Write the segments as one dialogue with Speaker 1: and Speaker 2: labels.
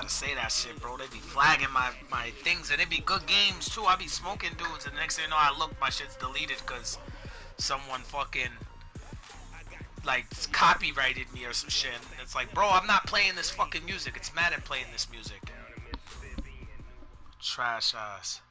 Speaker 1: to say that shit, bro. They be flagging my things, and it be good games too. I be smoking dudes, and the next thing you know, I look, my shit's deleted because someone fucking like copyrighted me or some shit. And it's like, bro, I'm not playing this fucking music. It's Madden playing this music. Trash ass.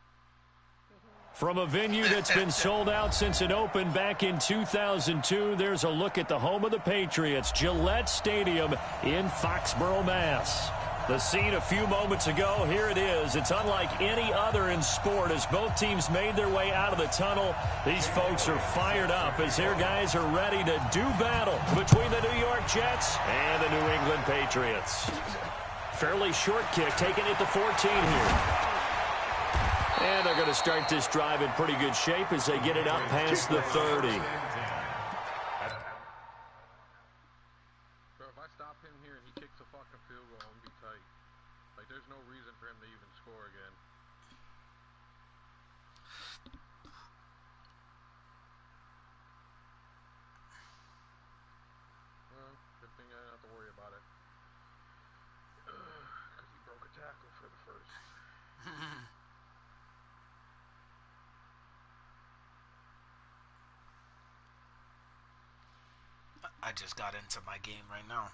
Speaker 2: From a venue that's been sold out since it opened back in 2002, there's a look at the home of the Patriots, Gillette Stadium in Foxborough, Mass. The scene a few moments ago, here it is. It's unlike any other in sport as both teams made their way out of the tunnel. These folks are fired up as their guys are ready to do battle between the New York Jets and the New England Patriots. Fairly short kick, taking it to 14 here. And they're going to start this drive in pretty good shape as they get it up past the 30.
Speaker 3: Bro, if I stop him here and he kicks a fucking field goal, I'm going to be tight. Like, there's no reason for him to even score again. Well, good thing I don't have to worry about it. Because he broke a tackle for the first.
Speaker 1: I just got into my game right now.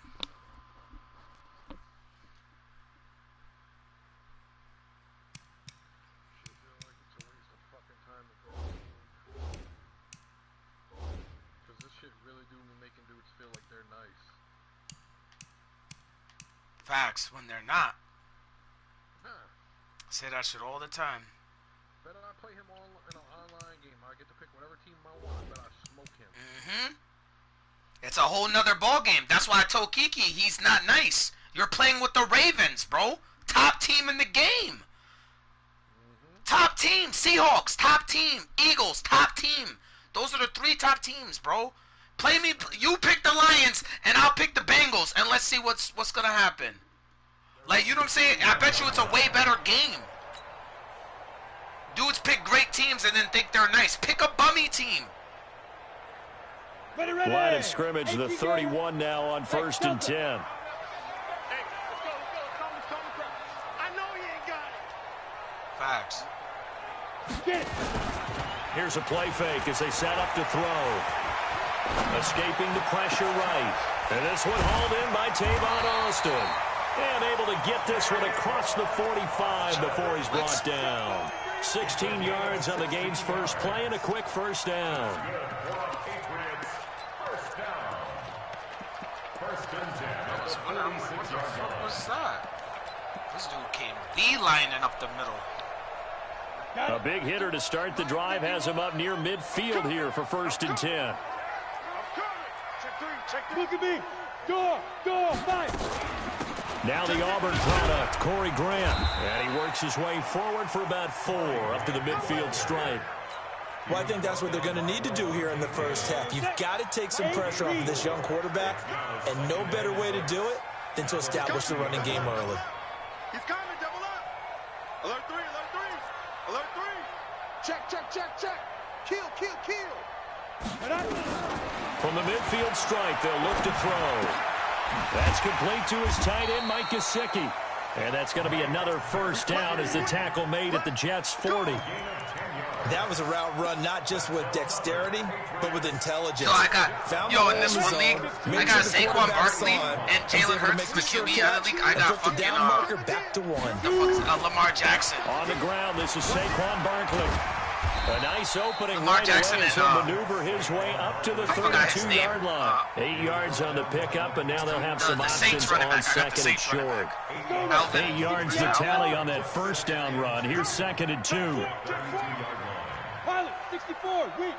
Speaker 3: Shit feel like it's a waste of fucking time to go. Because this shit really do be making dudes feel like they're nice.
Speaker 1: Facts, when they're not.
Speaker 3: Huh.
Speaker 1: I say that shit all the time.
Speaker 3: Better I play him all in an online game. I get to pick whatever team I want. But I smoke him.
Speaker 1: It's a whole nother ball game. That's why I told Kiki he's not nice. You're playing with the Ravens, bro. Top team in the game. Top team. Seahawks, top team. Eagles, top team. Those are the three top teams, bro. Play me. You pick the Lions, and I'll pick the Bengals, and let's see what's gonna happen. Like, you know what I'm saying? I bet you it's a way better game. Dudes pick great teams and then think they're nice. Pick a bummy team.
Speaker 2: Line of scrimmage, the 31 now on 1st and 10.
Speaker 3: Hey, let's go. I know you ain't got it.
Speaker 1: Facts.
Speaker 2: Here's a play fake as they set up to throw. Escaping the pressure right. And this one hauled in by Tavon Austin. And able to get this one across the 45 before he's brought down. 16 yards on the game's first play and a quick first down.
Speaker 1: What's that? This dude came beelining up the middle.
Speaker 2: A big hitter to start the drive has him up near midfield here for 1st and 10.
Speaker 4: Look at me. Go, fight.
Speaker 2: Now the Auburn product, Corey Grant. And he works his way forward for about 4 up to the midfield stripe.
Speaker 5: Well, I think that's what they're going to need to do here in the first half. You've got to take some pressure off of this young quarterback, and no better way to do it than to establish the running game early.
Speaker 3: He's coming, double up. Alert 3. Alert 3. Check. Kill.
Speaker 2: From the midfield stripe, they'll look to throw. That's complete to his tight end, Mike Gesicki. And that's going to be another first down as the tackle made at the Jets' 40.
Speaker 5: That was a route run not just with dexterity, but with intelligence.
Speaker 1: Yo, in this one league, I got Saquon Barkley and Jalen Hurts in the QB. Other league, I got fucking
Speaker 5: back to 1.
Speaker 1: Lamar Jackson.
Speaker 2: On the ground, this is Saquon Barkley. A nice opening
Speaker 1: Lamar
Speaker 2: right
Speaker 1: Jackson
Speaker 2: away as
Speaker 1: and,
Speaker 2: he'll maneuver his way up to the 32-yard line. 8 yards on the pickup, and now they'll have some options on 2nd and short. 8 yards to tally on that first down run. Here's 2nd and 2.
Speaker 4: Pilot, 64, weak.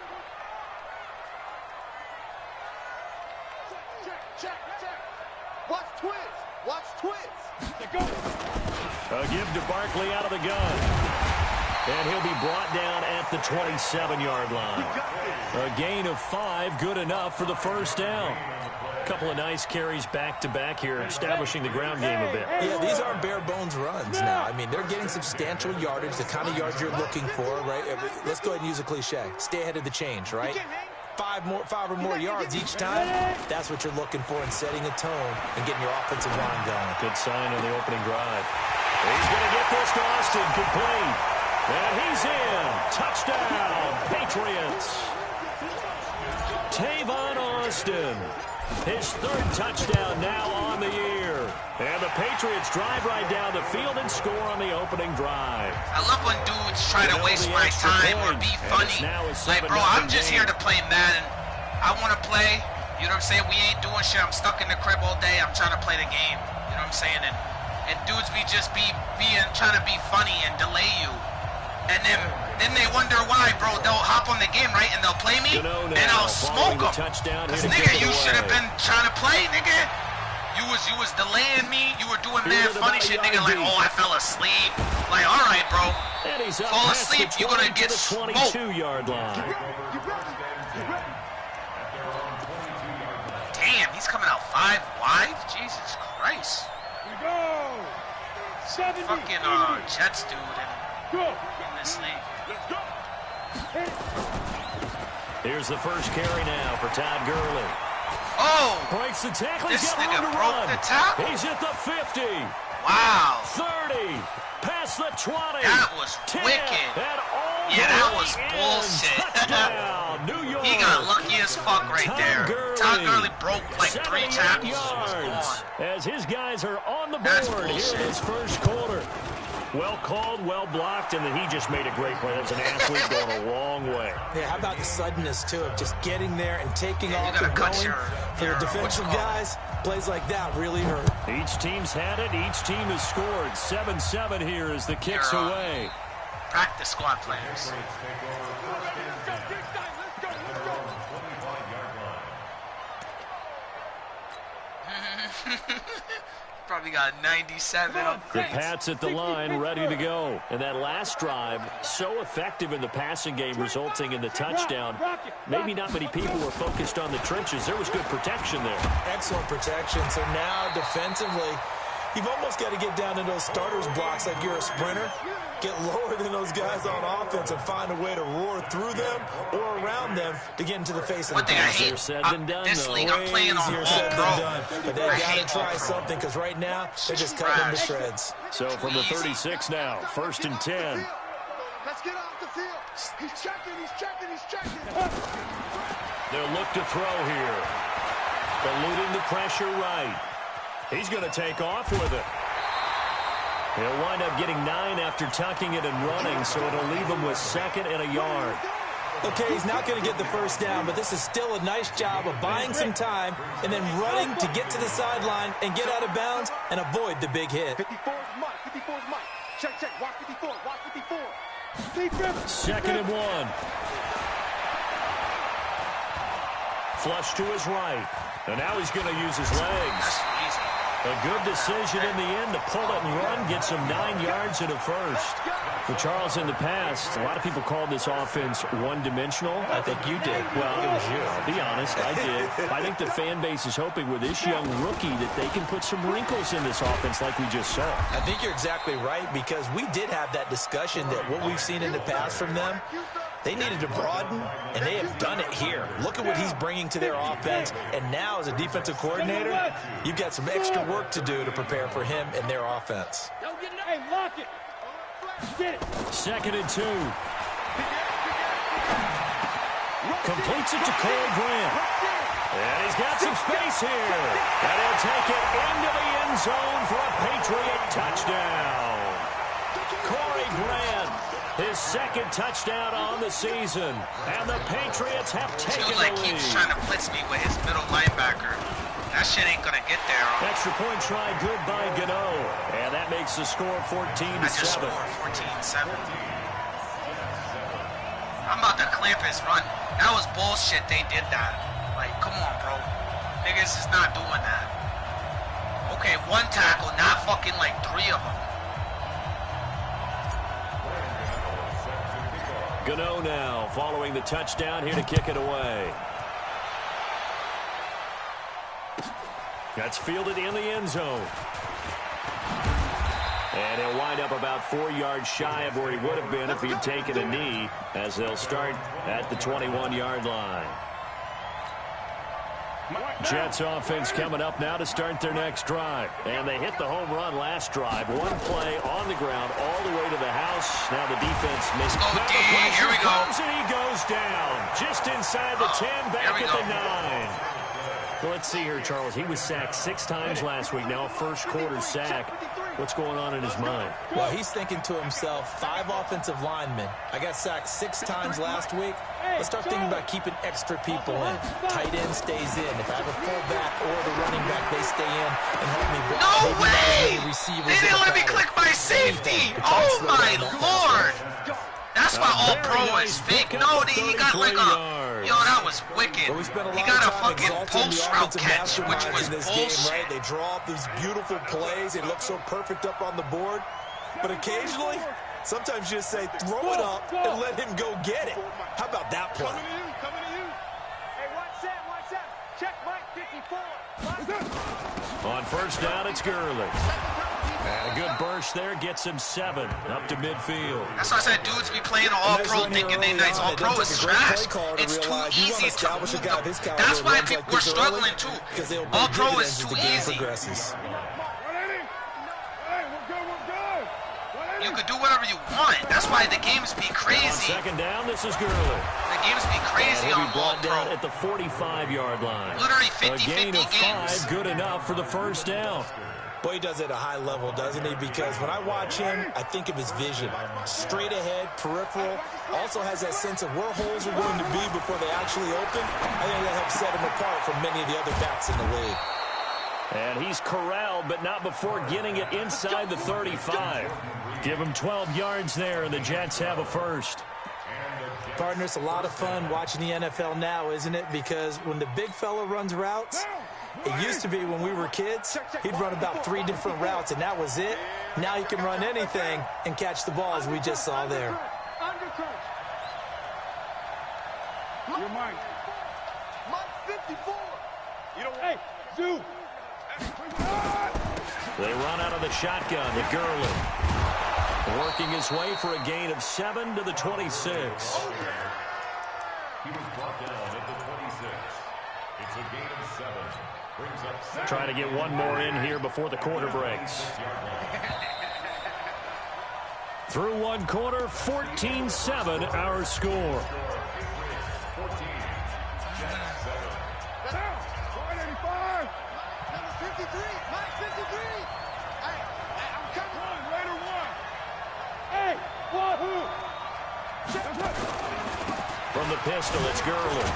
Speaker 3: Check. Watch twist.
Speaker 2: A give to Barkley out of the gun. And he'll be brought down at the 27-yard line. A gain of 5, good enough for the first down. A couple of nice carries back-to-back here, establishing the ground game a bit.
Speaker 5: Yeah, these aren't bare-bones runs now. I mean, they're getting substantial yardage, the kind of yards you're looking for, right? Let's go ahead and use a cliche. Stay ahead of the change, right? 5 or more yards each time, that's what you're looking for in setting a tone and getting your offensive line going.
Speaker 2: Good sign on the opening drive. He's going to get this to Austin, complete. And he's in. Touchdown, Patriots. Tavon Austin, his 3rd touchdown now on the year. And the Patriots drive right down the field and score on the opening drive.
Speaker 1: I love when dudes try to waste my time or be funny. Like, bro, I'm just here to play Madden. I want to play. You know what I'm saying? We ain't doing shit. I'm stuck in the crib all day. I'm trying to play the game. You know what I'm saying? And dudes trying to be funny and delay you. And then they wonder why, bro. They'll hop on the game, right? And they'll play me, and I'll smoke them. Because, nigga, you should have been trying to play, nigga. You was delaying me. You were doing mad funny shit, nigga. Like, oh, I fell asleep. Like, all right, bro. Fall asleep, you're going to get smoked.
Speaker 2: 22-yard line.
Speaker 1: Damn, he's coming out 5 wide? Jesus Christ.
Speaker 4: We go. 70.
Speaker 1: Fucking Jets dude in this league.
Speaker 4: Let's go.
Speaker 2: Here's the first carry now for Todd Gurley.
Speaker 1: Oh!
Speaker 2: Breaks the tackle.
Speaker 1: This
Speaker 2: He's got
Speaker 1: nigga
Speaker 2: room to
Speaker 1: broke
Speaker 2: run.
Speaker 1: the tackle.
Speaker 2: He's at the 50.
Speaker 1: Wow.
Speaker 2: 30. Past the 20.
Speaker 1: That was
Speaker 2: 10,
Speaker 1: wicked.
Speaker 2: and all
Speaker 1: Yeah,
Speaker 2: the
Speaker 1: that
Speaker 2: way
Speaker 1: was
Speaker 2: in.
Speaker 1: bullshit.
Speaker 2: Touchdown, New York.
Speaker 1: He got lucky as fuck right there. Todd Gurley broke like 3 tackles.
Speaker 2: Yards, as his guys are on the
Speaker 1: That's
Speaker 2: board here
Speaker 1: bullshit.
Speaker 2: in his first quarter. Well called, well blocked, and then he just made a great play. That's an athlete going a long way.
Speaker 5: Yeah, how about the suddenness, too, of just getting there and taking
Speaker 1: Yeah, you
Speaker 5: off
Speaker 1: gotta
Speaker 5: and
Speaker 1: cut
Speaker 5: going? For the defensive guys, plays like that really hurt.
Speaker 2: Each team's had it. Each team has scored. 7-7 here as the kicks away.
Speaker 1: Practice squad players. Probably got 97 upgrades.
Speaker 2: The Pats at the line, ready to go. And that last drive, so effective in the passing game, resulting in the touchdown. Maybe not many people were focused on the trenches. There was good protection there.
Speaker 5: Excellent protection. So now, defensively, you've almost got to get down to those starters blocks like you're a sprinter. Get lower than those guys on offense and find a way to roar through them or around them to get into the face of the pass.
Speaker 2: Easier said than done,
Speaker 1: This
Speaker 2: though.
Speaker 1: league, I'm playing on
Speaker 5: Easier
Speaker 1: all
Speaker 5: said
Speaker 1: pro.
Speaker 5: than done. But they got to try something because right now they're just cutting them to shreds.
Speaker 2: So from the 36 now, 1st and 10.
Speaker 4: Let's get off the field. He's checking.
Speaker 2: They'll look to throw here. Eluding the pressure right. He's going to take off with it. He'll wind up getting 9 after tucking it and running, so it'll leave him with 2nd and a yard.
Speaker 5: Okay, he's not going to get the first down, but this is still a nice job of buying some time and then running to get to the sideline and get out of bounds and avoid the big hit.
Speaker 4: 54's Mike. 54's Mike. Check. Watch 54. Watch 54.
Speaker 2: 2nd and 1. Flush to his right. And now he's going to use his legs. A good decision in the end to pull it and run, get some 9 yards in a first. Well, Charles, in the past, a lot of people called this offense one-dimensional.
Speaker 5: I think you did.
Speaker 2: Well, it was you. I'll be honest, I did. I think the fan base is hoping with this young rookie that they can put some wrinkles in this offense like we just saw.
Speaker 5: I think you're exactly right because we did have that discussion that what we've seen in the past from them, they needed to broaden, and they have done it here. Look at what he's bringing to their offense, and now as a defensive coordinator, you've got some extra work to do to prepare for him and their offense.
Speaker 4: Hey, lock it. Get it.
Speaker 2: 2nd and 2. Completes it to Cole Grant. And he's got some space here. And he'll take it into the end zone for a Patriot touchdown. Corey Grant, his 2nd touchdown on the season. And the Patriots have taken the lead.
Speaker 1: Keeps trying to blitz me with his middle linebacker. That shit ain't gonna get there.
Speaker 2: Extra point try good by Gano. And that makes the score 14-7.
Speaker 1: I just scored 14-7. I'm about to clamp his run. That was bullshit they did that. Like, come on, bro. Niggas is not doing that. Okay, 1 tackle, not fucking like 3 of them.
Speaker 2: Gano now following the touchdown here to kick it away. That's fielded in the end zone. And he'll wind up about 4 yards shy of where he would have been if he'd taken a knee, as they'll start at the 21-yard line. Jets offense coming up now to start their next drive. And they hit the home run last drive. One play on the ground all the way to the house. Now the defense makes
Speaker 1: Let's go, D. Here we go.
Speaker 2: And he goes down just inside the 10, back at the 9. Well, let's see here, Charles. He was sacked 6 times last week. Now a first quarter sack. What's going on in his mind?
Speaker 5: Well, he's thinking to himself, 5 offensive linemen. I got sacked 6 times last week. Let's start thinking about keeping extra people in. Tight end stays in. If I have a fullback or the running back, they stay in and help me block.
Speaker 1: No
Speaker 5: Maybe
Speaker 1: way! They didn't let me click my safety. Oh, my Lord. That's why All-Pro is fake. No, he got like a... Yo, that was wicked. He got a fucking post route catch, which was bullshit.
Speaker 5: Right? They draw up these beautiful plays. They look so perfect up on the board. But occasionally, sometimes you just say, throw it up and let him go get it. How about that play?
Speaker 4: Coming to you, coming to you. Hey, watch that. Check Mike 54.
Speaker 2: On first down, it's Gurley. And a good burst there gets him 7 up to midfield.
Speaker 1: That's why I said dudes be playing All-Pro thinking they nice. All-Pro is trash. It's too easy to move them. That's why we're struggling too. All-Pro is too easy. You could do whatever you want. That's why the games be crazy.
Speaker 2: On second down, this is Gurley.
Speaker 1: The games be crazy on All-Pro.
Speaker 2: At the 45-yard line.
Speaker 1: Literally
Speaker 2: A gain
Speaker 1: 50-50
Speaker 2: of 5,
Speaker 1: games.
Speaker 2: good enough for the first down.
Speaker 5: Boy, he does it at a high level, doesn't he? Because when I watch him, I think of his vision. Straight ahead, peripheral. Also has that sense of where holes are going to be before they actually open. I think that helps set him apart from many of the other backs in the league.
Speaker 2: And he's corralled, but not before getting it inside the 35. Give him 12 yards there, and the Jets have a first.
Speaker 5: Partner, it's a lot of fun watching the NFL now, isn't it? Because when the big fella runs routes, it used to be when we were kids, he'd run about 3 different routes, and that was it. Now he can run anything and catch the ball, as we just saw there.
Speaker 4: You're mine. Mike 54. You don't. Hey, Zoo.
Speaker 2: They run out of the shotgun to Gurley. Working his way for a gain of 7 to the 26.
Speaker 6: He was brought down at the 26. It's a gain of 7. Brings up 7.
Speaker 2: Trying to get one more in here before the quarter breaks. Through one quarter, 14-7 our score.
Speaker 6: 14. Jets 7.
Speaker 4: Down. 185. Number 53. Mike 53. Hey, I'm coming. One, Raider 1. Hey, wahoo.
Speaker 2: From the pistol, it's Gurley.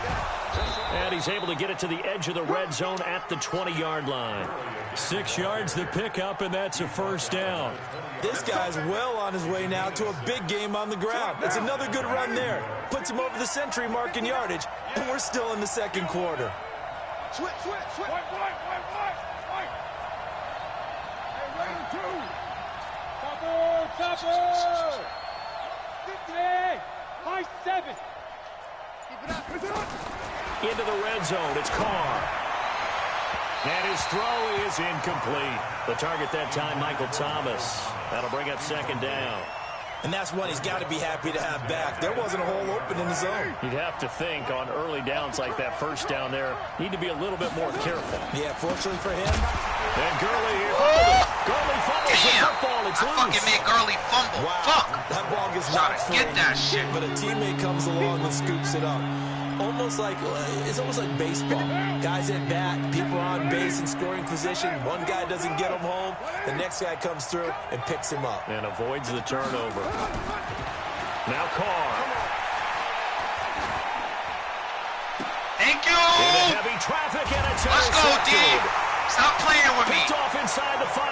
Speaker 2: And he's able to get it to the edge of the red zone at the 20-yard line. 6 yards the pickup, and that's a first down.
Speaker 5: This guy's well on his way now to a big game on the ground. It's another good run there. Puts him over the century mark in yardage, and we're still in the second quarter.
Speaker 4: Switch. White. Hey, Raider 2. Topper. 50. High 7. Keep it up.
Speaker 2: Into the red zone, it's Carr. And his throw is incomplete. The target that time, Michael Thomas. That'll bring up second down.
Speaker 5: And that's one he's got to be happy to have back. There wasn't a hole open in the zone.
Speaker 2: You'd have to think on early downs like that first down there, need to be a little bit more careful.
Speaker 5: Yeah, fortunately for him.
Speaker 2: And Gurley here. Gurley fumbles the football. It's loose.
Speaker 1: Fucking made Gurley fumble.
Speaker 5: Wow.
Speaker 1: Fuck.
Speaker 5: That ball gets
Speaker 1: Trying
Speaker 5: knocked
Speaker 1: to get
Speaker 5: from
Speaker 1: that
Speaker 5: him,
Speaker 1: shit.
Speaker 5: but a teammate comes along and scoops it up. It's almost like baseball. Guys at bat, people on base in scoring position. One guy doesn't get him home. The next guy comes through and picks him up.
Speaker 2: And avoids the turnover. Now Carr.
Speaker 1: Thank you.
Speaker 2: Into heavy traffic, and it's
Speaker 1: Let's go, D. Stop playing with me.
Speaker 2: Picked off inside the 5.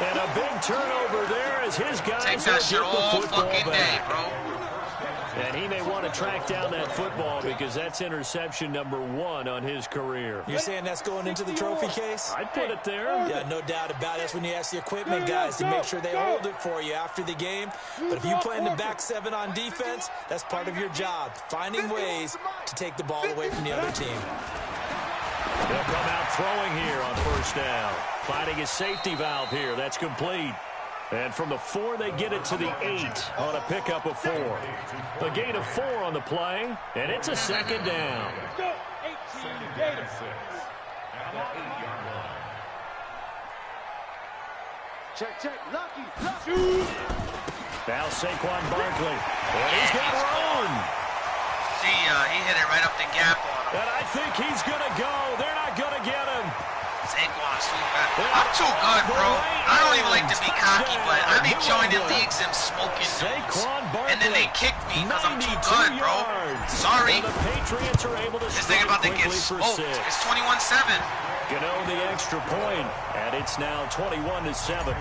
Speaker 2: And a big turnover there as his guys
Speaker 1: Take that shit all fucking day, bro.
Speaker 2: And he may want to track down that football because that's interception number 1 on his career.
Speaker 5: You're saying that's going into the trophy case?
Speaker 2: I'd put it there.
Speaker 5: Yeah, no doubt about it. That's when you ask the equipment guys to make sure they hold it for you after the game. But if you play in the back 7 on defense, that's part of your job, finding ways to take the ball away from the other team.
Speaker 2: They'll come out throwing here on first down. Finding his safety valve here. That's complete. And from the 4, they get it to the 8 on a pickup of 4. A gain of 4 on the play, and it's a second down.
Speaker 6: 2nd and 6 at the 8-yard line.
Speaker 4: Check. Lucky.
Speaker 2: Now Saquon Barkley. And he's got room.
Speaker 1: See, he hit it right up the gap on him.
Speaker 2: And I think he's going to go. They're not going to get him.
Speaker 1: Saquon's too bad. I'm too good, bro. I don't even like to be cocky, but I be joining leagues and smoking dudes. And then they kick me because I'm too good, bro. Sorry.
Speaker 2: The Patriots are able to
Speaker 1: this thing about to get smoked. It's 21-7.
Speaker 2: Gano the extra point, and it's now 21-7.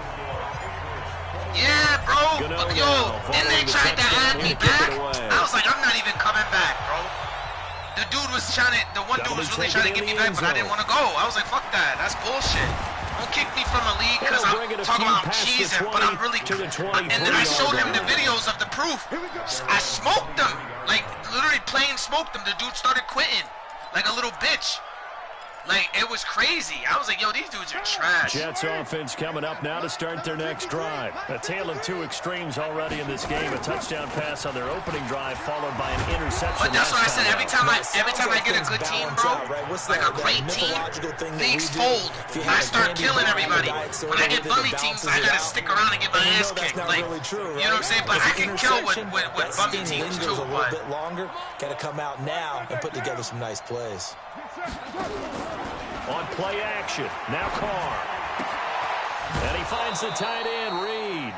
Speaker 1: Yeah, bro. But yo, then they tried to add me back. I was like, I'm not even coming back, bro. The dude was trying to, the one dude was really trying to get me back, but I didn't want to go. I was like, fuck that. That's bullshit. Don't kick me from a league because I'm talking about I'm cheesing, but I'm really. And then I showed him the videos of the proof. I smoked them. Like, literally plain smoked them. The dude started quitting. Like a little bitch. Like, it was crazy. I was like, yo, these dudes are trash.
Speaker 2: Jets offense coming up now to start their next drive. A tale of two extremes already in this game. A touchdown pass on their opening drive followed by an interception.
Speaker 1: But that's what I said. Every time I get a good team, bro, like a great team, leagues fold. I start killing everybody. When I get bummy teams, I gotta stick around and get my ass kicked. Like, you know what I'm saying? But I can kill with bummy teams too.
Speaker 5: A little bit longer. Gotta come out now and put together some nice plays.
Speaker 2: On play action, now Carr. And he finds the tight end, Reed.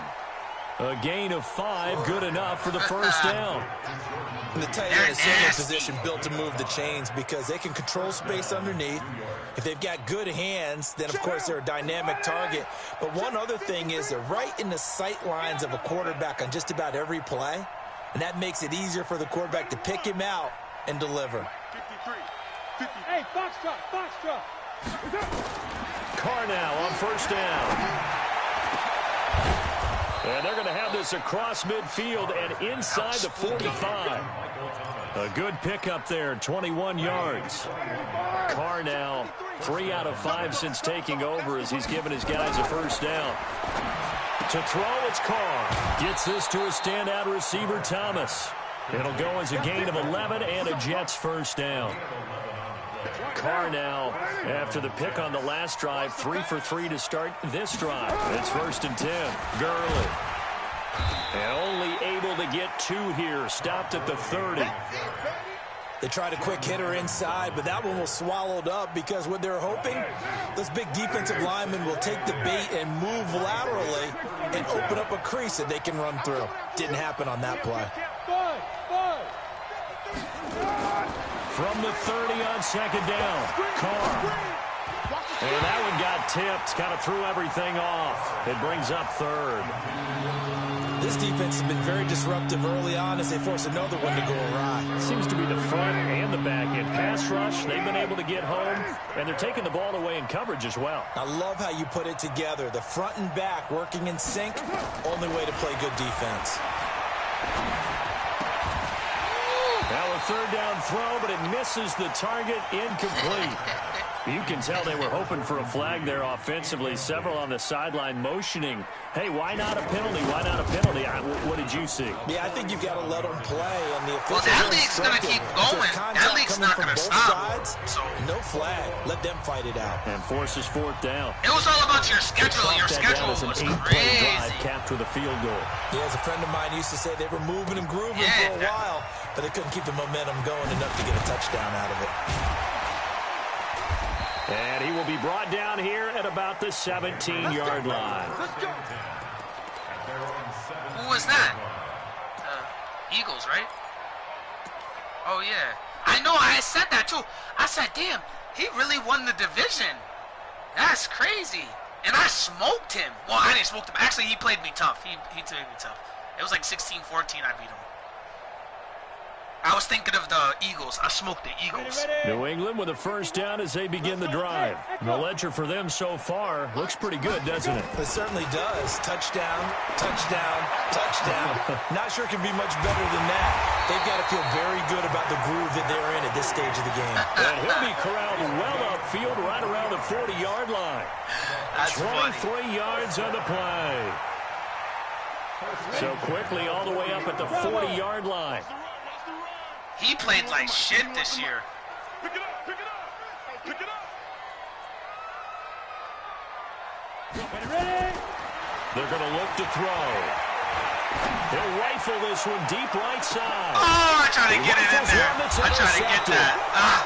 Speaker 2: A gain of 5, good enough for the first down.
Speaker 5: And the tight end is in a position built to move the chains because they can control space underneath. If they've got good hands, then, of course, they're a dynamic target. But one other thing is they're right in the sight lines of a quarterback on just about every play, and that makes it easier for the quarterback to pick him out and deliver.
Speaker 4: 53. Hey, Foxtrot.
Speaker 2: Carr now on first down. And they're going to have this across midfield and inside the 45. A good pickup there, 21 yards. Carr now 3 out of 5 since taking over as he's given his guys a first down. To throw, it's Carr. Gets this to a standout receiver, Thomas. It'll go as a gain of 11 and a Jets first down. Carr now, after the pick on the last drive, 3 for 3 to start this drive. It's 1st and 10. Gurley. And only able to get 2 here. Stopped at the 30.
Speaker 5: They tried a quick hitter inside, but that one was swallowed up because what they're hoping, those big defensive linemen will take the bait and move laterally and open up a crease that they can run through. Didn't happen on that play.
Speaker 2: From the 30 on second down, Carr. And that one got tipped, kind of threw everything off. It brings up 3rd.
Speaker 5: This defense has been very disruptive early on as they force another one to go awry.
Speaker 2: It seems to be the front and the back end. Pass rush, they've been able to get home, and they're taking the ball away in coverage as well.
Speaker 5: I love how you put it together. The front and back working in sync, only way to play good defense.
Speaker 2: Now a 3rd down throw, but it misses the target, incomplete. You can tell they were hoping for a flag there offensively. Several on the sideline motioning. Hey, why not a penalty? Why not a penalty? What did you see?
Speaker 5: Yeah, I think you've got to let them play. And the
Speaker 1: well, that league's going to keep going. That league's not going to stop.
Speaker 5: So no flag. Let them fight it out.
Speaker 2: And forces 4th down.
Speaker 1: It was all about your schedule. Your schedule was crazy.
Speaker 2: Drive capped with a field goal.
Speaker 5: Yeah, as a friend of mine used to say, they were moving and grooving for a while, but they couldn't keep the momentum going enough to get a touchdown out of it.
Speaker 2: And he will be brought down here at about the 17-yard line.
Speaker 1: Who was that? Eagles, right? Oh, yeah. I know, I said that, too. I said, damn, he really won the division. That's crazy. And I smoked him. Well, I didn't smoke him. Actually, he played me tough. He played me tough. It was like 16-14 I beat him. I was thinking of the Eagles. I smoked the Eagles.
Speaker 2: New England with a first down as they begin the drive. The ledger for them so far looks pretty good, doesn't it?
Speaker 5: It certainly does. Touchdown, touchdown, touchdown. Not sure it can be much better than that. They've got to feel very good about the groove that they're in at this stage of the game.
Speaker 2: And he'll be corralled well upfield right around the 40-yard line.
Speaker 1: That's
Speaker 2: 23
Speaker 1: funny.
Speaker 2: yards on the play. So quickly all the way up at the 40-yard line.
Speaker 1: He played like shit this year.
Speaker 4: Pick it up. Pick it up. Pick it up. Ready?
Speaker 2: They're going to look to throw. He'll rifle this one deep right side.
Speaker 1: Oh, I tried to get it in there. I tried to get that.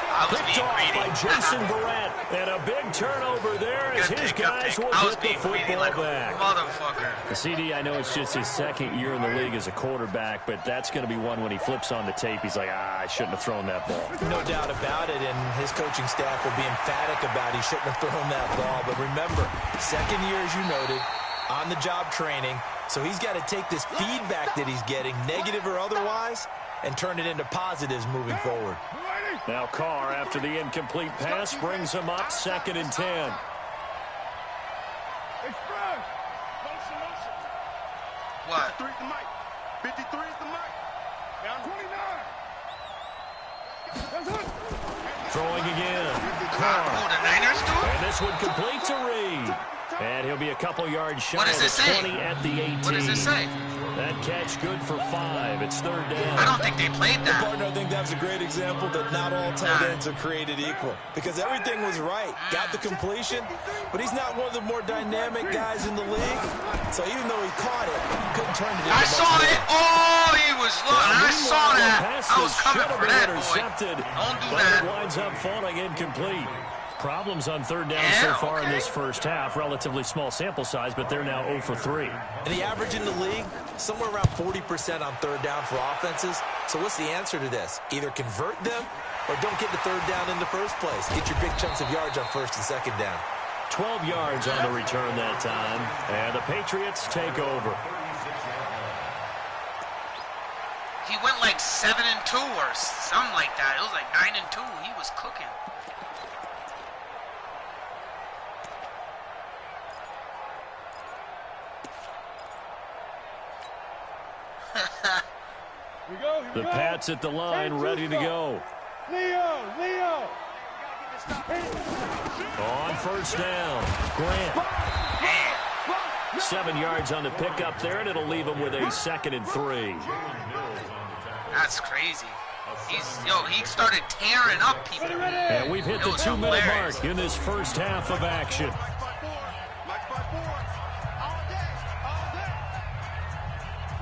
Speaker 1: I was
Speaker 2: Picked
Speaker 1: being
Speaker 2: off
Speaker 1: greedy.
Speaker 2: by Jason Verrett. And a big turnover there as his guys will
Speaker 1: I was
Speaker 2: get the
Speaker 1: being greedy
Speaker 2: football
Speaker 1: like a
Speaker 2: back.
Speaker 1: motherfucker.
Speaker 2: The CD, I know it's just his second year in the league as a quarterback, but that's going to be one when he flips on the tape. He's like, I shouldn't have thrown that ball.
Speaker 5: No doubt about it, and his coaching staff will be emphatic about he shouldn't have thrown that ball. But remember, second year, as you noted, on-the-job training, so he's got to take this feedback that he's getting, negative or otherwise, and turn it into positives moving forward.
Speaker 2: Now Carr, after the incomplete pass, brings him up 2nd and 10.
Speaker 1: What?
Speaker 4: 53 is the mic. 53 is the mic. Down 29.
Speaker 2: Throwing again.
Speaker 1: Oh,
Speaker 2: Carr.
Speaker 1: the Niners do it?
Speaker 2: And this one complete to Reed. And he'll be a couple yards shy
Speaker 1: What
Speaker 2: of
Speaker 1: does
Speaker 2: the
Speaker 1: it say?
Speaker 2: 20 at the 18.
Speaker 1: What does it say?
Speaker 2: That catch good for 5. It's 3rd down.
Speaker 1: I don't think they played that.
Speaker 5: Partner, I think that's a great example that not all tight ends are created equal. Because everything was right. Got the completion, but he's not one of the more dynamic guys in the league. So even though he caught it, he couldn't turn it into
Speaker 1: I saw it. Oh, he was looking. I saw that. I was coming for that, boy. Don't do that.
Speaker 2: Winds up falling incomplete. Problems on 3rd down so far in this first half. Relatively small sample size, but they're now 0 for 3.
Speaker 5: And the average in the league, somewhere around 40% on 3rd down for offenses. So what's the answer to this? Either convert them or don't get the 3rd down in the first place. Get your big chunks of yards on 1st and 2nd down.
Speaker 2: 12 yards on the return that time. And the Patriots take over.
Speaker 1: He went like 7-2 or something like that. It was like 9-2. He was cooking.
Speaker 2: The Pats at the line, ready to go.
Speaker 4: Leo.
Speaker 2: On 1st down, Grant. 7 yards on the pickup there, and it'll leave him with a 2nd and 3.
Speaker 1: That's crazy. He started tearing up people.
Speaker 2: And we've hit the 2-minute
Speaker 1: hilarious.
Speaker 2: mark in this first half of action.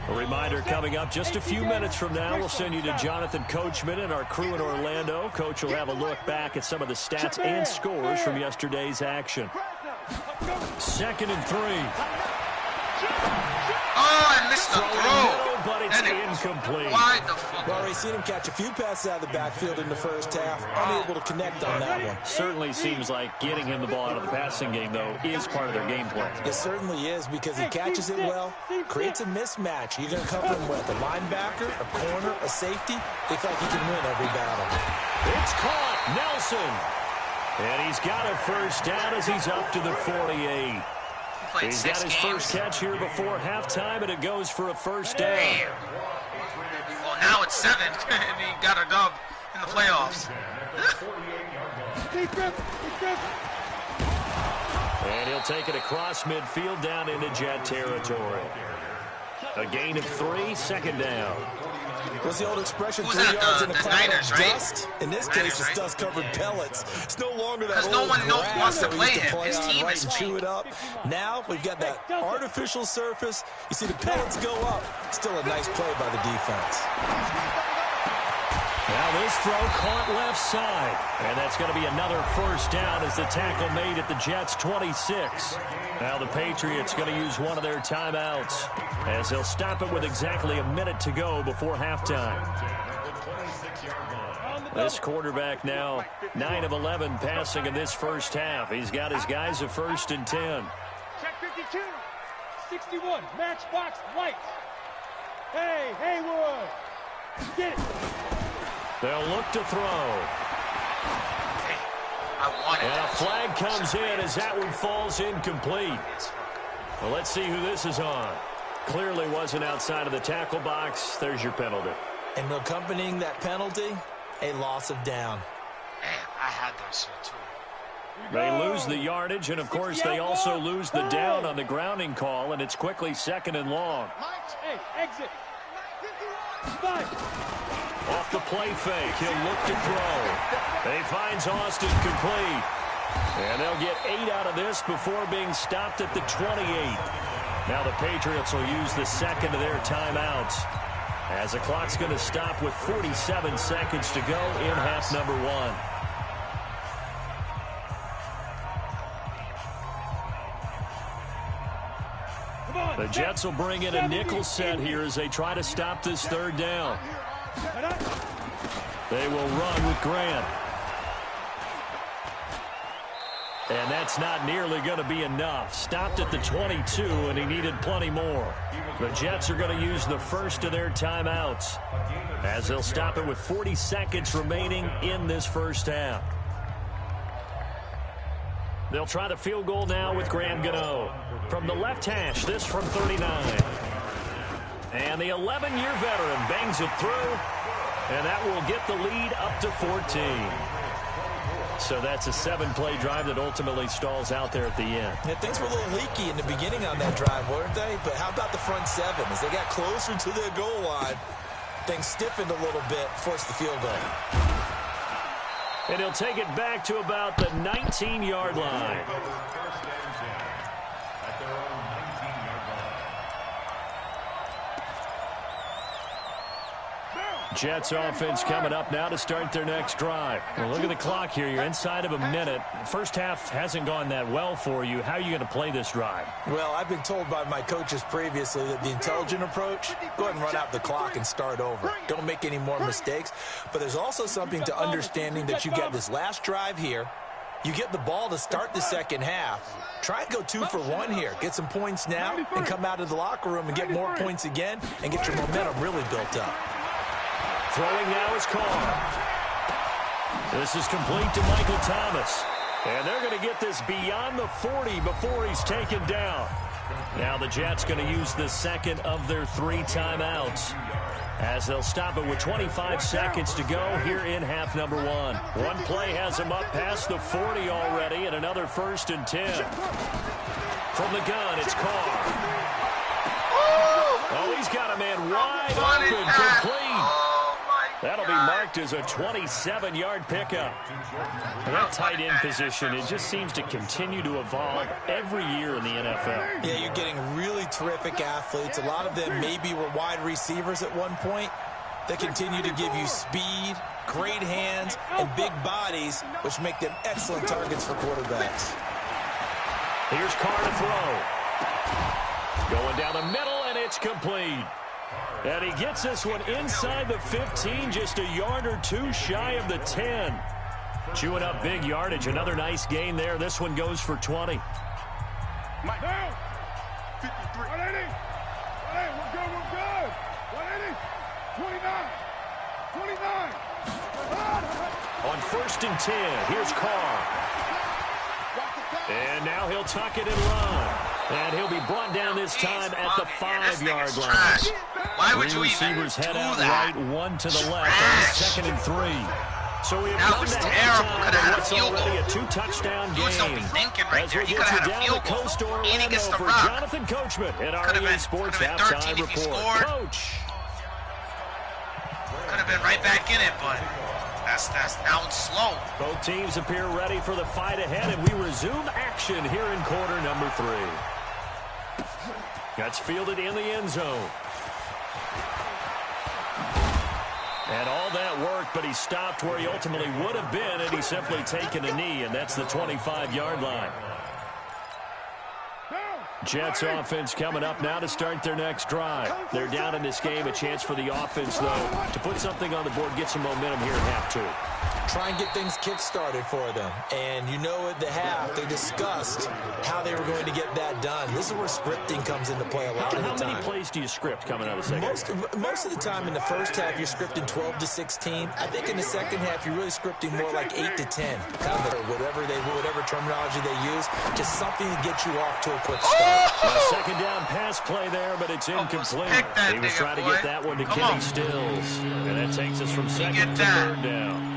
Speaker 2: A reminder coming up just a few minutes from now, we'll send you to Jonathan Coachman and our crew in Orlando. Coach will have a look back at some of the stats and scores from yesterday's action. 2nd and 3.
Speaker 1: Oh, I missed the throw.
Speaker 2: But it's incomplete.
Speaker 1: Why the fuck?
Speaker 5: Well, we've seen him catch a few passes out of the backfield in the first half. Unable to connect on that one.
Speaker 2: Certainly seems like getting him the ball out of the passing game, though, is part of their game plan.
Speaker 5: It certainly is because he catches it well, creates a mismatch. You're going to cover him with a linebacker, a corner, a safety. They feel like he can win every battle.
Speaker 2: It's caught. Nelson. And he's got a 1st down as he's up to the 48. He's got his first catch here before halftime, and it goes for a 1st down.
Speaker 1: Damn. Well, now it's 7, and he got a dub in the playoffs.
Speaker 2: And he'll take it across midfield down into Jet territory. A gain of 3, 2nd down.
Speaker 5: What's the old expression?
Speaker 1: Who's
Speaker 5: 3
Speaker 1: that?
Speaker 5: yards in a
Speaker 1: The
Speaker 5: cloud
Speaker 1: Niners,
Speaker 5: of
Speaker 1: right?
Speaker 5: dust. In this
Speaker 1: Niners,
Speaker 5: case, it's
Speaker 1: right?
Speaker 5: dust-covered pellets. It's no longer that
Speaker 1: Because
Speaker 5: old
Speaker 1: no one
Speaker 5: grass
Speaker 1: wants to
Speaker 5: that we
Speaker 1: play
Speaker 5: used
Speaker 1: him.
Speaker 5: play
Speaker 1: His
Speaker 5: on,
Speaker 1: team
Speaker 5: right,
Speaker 1: is
Speaker 5: and chew
Speaker 1: fake.
Speaker 5: it up. Now we've got that artificial surface. You see the pellets go up. Still a nice play by the defense.
Speaker 2: Now this throw caught left side. And that's going to be another 1st down as the tackle made at the Jets' 26. Now the Patriots going to use one of their timeouts as they'll stop it with exactly a minute to go before halftime. This quarterback now 9 of 11 passing in this first half. He's got his guys a 1st and 10.
Speaker 4: Check 52. 61. Matchbox lights. Hey, Haywood. Get it.
Speaker 2: They'll look to throw.
Speaker 1: Hey, I wanted
Speaker 2: And a
Speaker 1: that.
Speaker 2: flag comes in as that one falls incomplete. Well, let's see who this is on. Clearly wasn't outside of the tackle box. There's your penalty.
Speaker 5: And accompanying that penalty, a loss of down.
Speaker 1: Man, I had that shit too.
Speaker 2: They lose the yardage, and of course they also lose the down on the grounding call, and it's quickly 2nd and long.
Speaker 4: Hey, exit. 5.
Speaker 2: Off the play fake, he'll look to throw. He finds Austin complete. And they'll get 8 out of this before being stopped at the 28. Now the Patriots will use the second of their timeouts, as the clock's going to stop with 47 seconds to go in half number 1. The Jets will bring in a nickel set here as they try to stop this third down. They will run with Grant. And that's not nearly going to be enough. Stopped at the 22, and he needed plenty more. The Jets are going to use the first of their timeouts, as they'll stop it with 40 seconds remaining in this first half. They'll try the field goal now with Graham Gano. From the left hash, this from 39. And the 11-year veteran bangs it through, and that will get the lead up to 14. So that's a 7-play drive that ultimately stalls out there at the end.
Speaker 5: Yeah, things were a little leaky in the beginning on that drive, weren't they? But how about the front 7? As they got closer to their goal line, things stiffened a little bit, forced the field goal.
Speaker 2: And he'll take it back to about the 19-yard line. Jets offense coming up now to start their next drive. Well, look at the clock here. You're inside of a minute. First half hasn't gone that well for you. How are you going to play this drive?
Speaker 5: Well, I've been told by my coaches previously that the intelligent approach, go ahead and run out the clock and start over. Don't make any more mistakes. But there's also something to understanding that you got this last drive here. You get the ball to start the second half. Try and go 2 for 1 here. Get some points now and come out of the locker room and get more points again and get your momentum really built up.
Speaker 2: Throwing now is Carr. This is complete to Michael Thomas. And they're going to get this beyond the 40 before he's taken down. Now the Jets going to use the second of their 3 timeouts, as they'll stop it with 25 seconds to go here in half number 1. One play has them up past the 40 already, and another 1st and 10. From the gun, it's Carr. Oh, he's got a man wide open, complete. That'll be marked as a 27-yard pickup. That tight end position, it just seems to continue to evolve every year in the NFL.
Speaker 5: Yeah, you're getting really terrific athletes. A lot of them maybe were wide receivers at one point. They continue to give you speed, great hands, and big bodies, which make them excellent targets for quarterbacks.
Speaker 2: Here's Carr to throw. Going down the middle, and it's complete. And he gets this one inside the 15, just a yard or 2 shy of the 10. Chewing up big yardage. Another nice gain there. This one goes for 20.
Speaker 4: Mike. Down. 53. 180. Hey, we're good. 180. 29. 29.
Speaker 2: On 1st and 10, here's Carr. And now he'll tuck it and run. And he'll be brought down this time at the 5-yard line.
Speaker 1: Why would
Speaker 2: 3
Speaker 1: you even
Speaker 2: receivers head
Speaker 1: do
Speaker 2: out
Speaker 1: that?
Speaker 2: right, 1 to the left on 2nd and 3. So we have
Speaker 1: That
Speaker 2: come
Speaker 1: was
Speaker 2: to
Speaker 1: terrible.
Speaker 2: halftime
Speaker 1: Could have had a
Speaker 2: what's
Speaker 1: field
Speaker 2: already
Speaker 1: goal.
Speaker 2: a 2-touchdown
Speaker 1: Dudes don't be
Speaker 2: game.
Speaker 1: thinking right
Speaker 2: As
Speaker 1: there.
Speaker 2: we
Speaker 1: He
Speaker 2: get
Speaker 1: could have
Speaker 2: you
Speaker 1: had a
Speaker 2: down
Speaker 1: field
Speaker 2: to
Speaker 1: goal.
Speaker 2: Coast
Speaker 1: And he
Speaker 2: Orlando
Speaker 1: gets the
Speaker 2: for
Speaker 1: rock.
Speaker 2: Jonathan Coachman in our
Speaker 1: Could have
Speaker 2: EA
Speaker 1: been-
Speaker 2: Sports
Speaker 1: could have been 13
Speaker 2: halftime
Speaker 1: if he
Speaker 2: report.
Speaker 1: scored.
Speaker 2: Coach.
Speaker 1: Could have been right back in it, but that's now it's slow.
Speaker 2: Both teams appear ready for the fight ahead, and we resume action here in quarter number 3. That's fielded in the end zone. And all that worked, but he stopped where he ultimately would have been had he simply taken a knee, and that's the 25-yard line. Jets offense coming up now to start their next drive. They're down in this game. A chance for the offense, though, to put something on the board, get some momentum here in half 2.
Speaker 5: Try and get things kick-started for them. And you know at the half, they discussed how they were going to get that done. This is where scripting comes into play a lot of the time.
Speaker 2: How many plays do you script coming out of the second?
Speaker 5: Most of the time in the first half, you're scripting 12 to 16. I think in the second half, you're really scripting more like 8 to 10. Kind of whatever terminology they use, just something to get you off to a quick start.
Speaker 2: A second down pass play there, but it's incomplete. He was trying to get that one to Kenny Stills. And that takes us from second to 3rd down.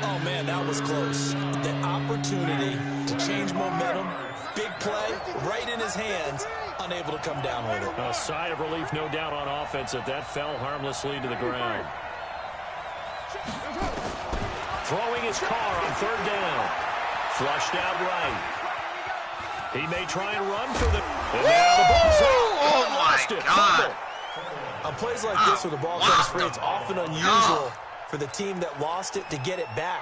Speaker 5: Oh, man, that was close. The opportunity to change momentum, big play, right in his hands, unable to come down with it.
Speaker 2: A sigh of relief, no doubt, on offense that fell harmlessly to the ground. Throwing his car on third down. Flushed out right. He may try and run for the... And now the ball's out.
Speaker 1: Oh, my God.
Speaker 5: On plays like this where the ball comes free, it's often unusual for the team that lost it to get it back.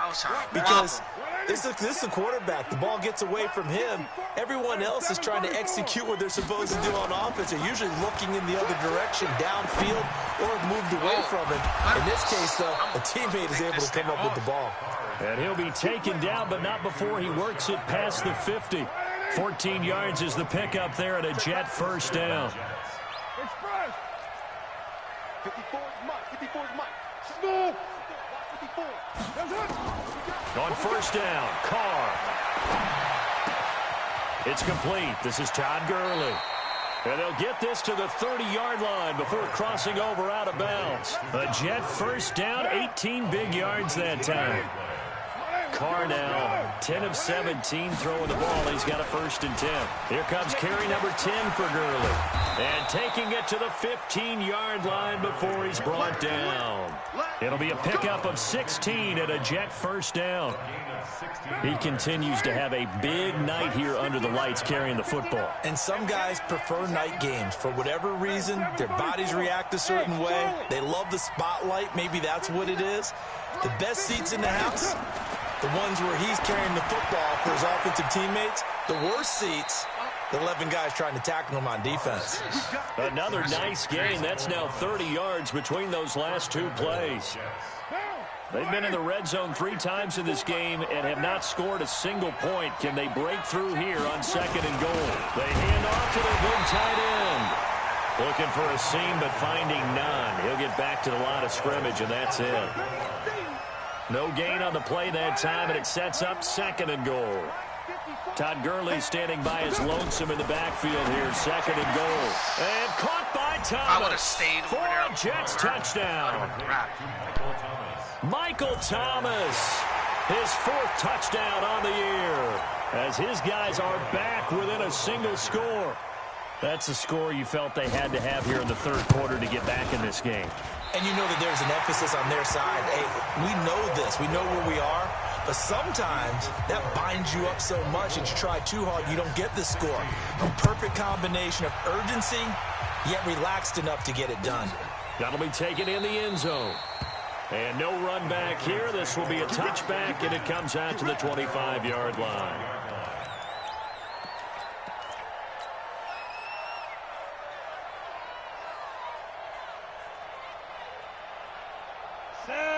Speaker 5: Because this is a quarterback. The ball gets away from him. Everyone else is trying to execute what they're supposed to do on offense. They're usually looking in the other direction, downfield, or moved away from it. In this case, though, a teammate is able to come up with the ball.
Speaker 2: And he'll be taken down, but not before he works it past the 50. 14 yards is the pickup there at a Jet first down.
Speaker 4: 54 is Mike. 54 is Mike. Smooth. 54.
Speaker 2: On first down, Carr. It's complete. This is Todd Gurley. And they'll get this to the 30-yard line before crossing over out of bounds. A Jet first down, 18 big yards that time. Carr now, 10 of 17 throwing the ball. He's got a 1st and 10. Here comes carry number 10 for Gurley. And taking it to the 15-yard line before he's brought down. It'll be a pickup of 16 at a Jet first down. He continues to have a big night here under the lights carrying the football.
Speaker 5: And some guys prefer night games. For whatever reason, their bodies react a certain way. They love the spotlight. Maybe that's what it is. The best seats in the house, the ones where he's carrying the football for his offensive teammates. The worst seats, the 11 guys trying to tackle him on defense.
Speaker 2: Another nice gain. That's now 30 yards between those last two plays. They've been in the red zone 3 times in this game and have not scored a single point. Can they break through here on 2nd and goal? They hand off to their big tight end. Looking for a seam, but finding none. He'll get back to the line of scrimmage, and that's it. No gain on the play that time, and it sets up 2nd and goal. Todd Gurley standing by his lonesome in the backfield here. 2nd and goal. And caught by Thomas.
Speaker 1: I would have stayed
Speaker 2: for a Jets touchdown. Michael Thomas, his 4th touchdown on the year, as his guys are back within a single score. That's a score you felt they had to have here in the 3rd quarter to get back in this game.
Speaker 5: And you know that there's an emphasis on their side. Hey, we know this. We know where we are. But sometimes that binds you up so much that you try too hard, you don't get the score. A perfect combination of urgency, yet relaxed enough to get it done.
Speaker 2: That'll be taken in the end zone. And no run back here. This will be a touchback, and it comes out to the 25-yard line.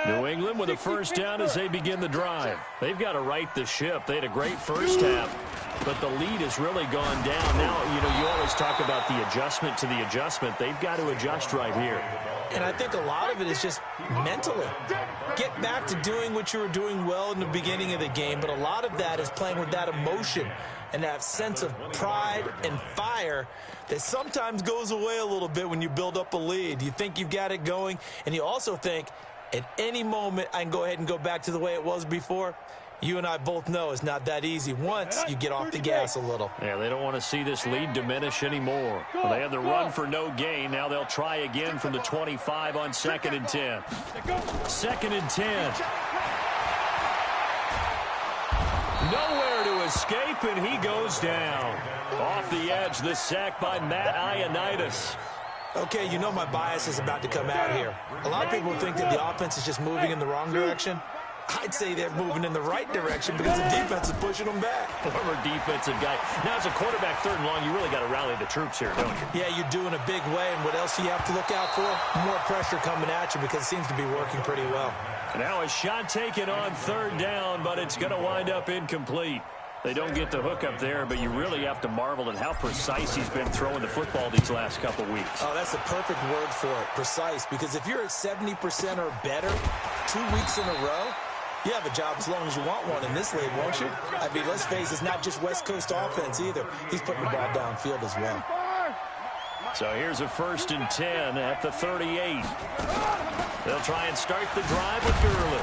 Speaker 2: New England with a first down as they begin the drive. They've got to right the ship. They had a great first half, but the lead has really gone down. Now, you always talk about the adjustment to the adjustment. They've got to adjust right here.
Speaker 5: And I think a lot of it is just mentally. Get back to doing what you were doing well in the beginning of the game, but a lot of that is playing with that emotion and that sense of pride and fire that sometimes goes away a little bit when you build up a lead. You think you've got it going, and you also think, at any moment, I can go ahead and go back to the way it was before. You and I both know it's not that easy once you get off the gas a little.
Speaker 2: Yeah, they don't want to see this lead diminish anymore. Well, they had the run for no gain. Now they'll try again from the 25 on 2nd and 10. 2nd and 10. Nowhere to escape, and he goes down. Off the edge, the sack by Matt Ioannidis.
Speaker 5: Okay, you know my bias is about to come out here. A lot of people think that the offense is just moving in the wrong direction. I'd say they're moving in the right direction because the defense is pushing them back.
Speaker 2: Former defensive guy. Now, as a quarterback 3rd and long, you really got to rally the troops here, don't you?
Speaker 5: Yeah, you do in a big way. And what else do you have to look out for? More pressure coming at you because it seems to be working pretty well.
Speaker 2: Now a shot taken on 3rd down, but it's going to wind up incomplete. They don't get the hook up there, but you really have to marvel at how precise he's been throwing the football these last couple weeks.
Speaker 5: Oh, that's the perfect word for it, precise, because if you're at 70% or better 2 weeks in a row, you have a job as long as you want one in this league, won't you? I mean, let's face it, it's not just West Coast offense either. He's putting the ball downfield as well.
Speaker 2: So here's a 1st and 10 at the 38. They'll try and start the drive with Gurley.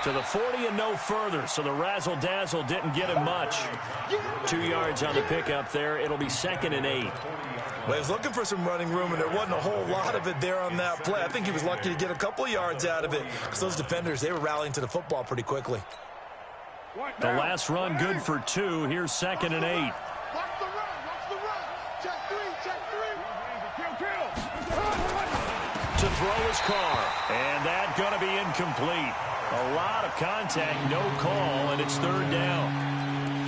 Speaker 2: To the 40 and no further, so the razzle-dazzle didn't get him much. 2 yards on the pickup there. It'll be 2nd and 8.
Speaker 5: Well, he was looking for some running room, and there wasn't a whole lot of it there on that play. I think he was lucky to get a couple of yards out of it because those defenders, they were rallying to the football pretty quickly.
Speaker 2: The last run good for 2. Here's 2nd and 8.
Speaker 4: Watch the run. Watch the run. Check 3. Check 3.
Speaker 2: To throw his car, and that's going to be incomplete. A lot of contact, no call, and it's 3rd down.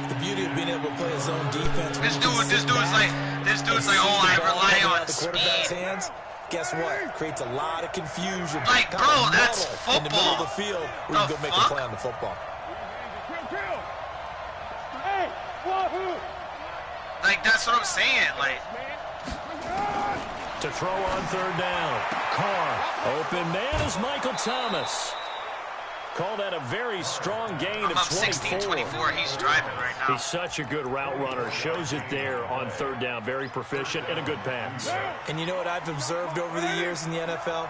Speaker 5: The beauty of being able to play his own defense.
Speaker 1: This dude's like, oh, I rely on
Speaker 5: the
Speaker 1: speed.
Speaker 5: quarterback's hands. Guess what? Creates a lot of confusion.
Speaker 1: Like,
Speaker 5: Kind
Speaker 1: bro,
Speaker 5: of
Speaker 1: that's
Speaker 5: muddle in the middle of
Speaker 1: football.
Speaker 5: the field where you
Speaker 1: The
Speaker 5: go make a
Speaker 1: fuck?
Speaker 5: play on the football.
Speaker 4: Hey, wahoo!
Speaker 1: Like, that's what I'm saying. Like,
Speaker 2: To throw on 3rd down. Carr, open man is Michael Thomas. Called that a very strong gain
Speaker 1: I'm
Speaker 2: of
Speaker 1: up
Speaker 2: 24.
Speaker 1: 16-24. He's driving right now.
Speaker 2: He's such a good route runner. Shows it there on 3rd down. Very proficient and a good pass.
Speaker 5: And you know what I've observed over the years in the NFL?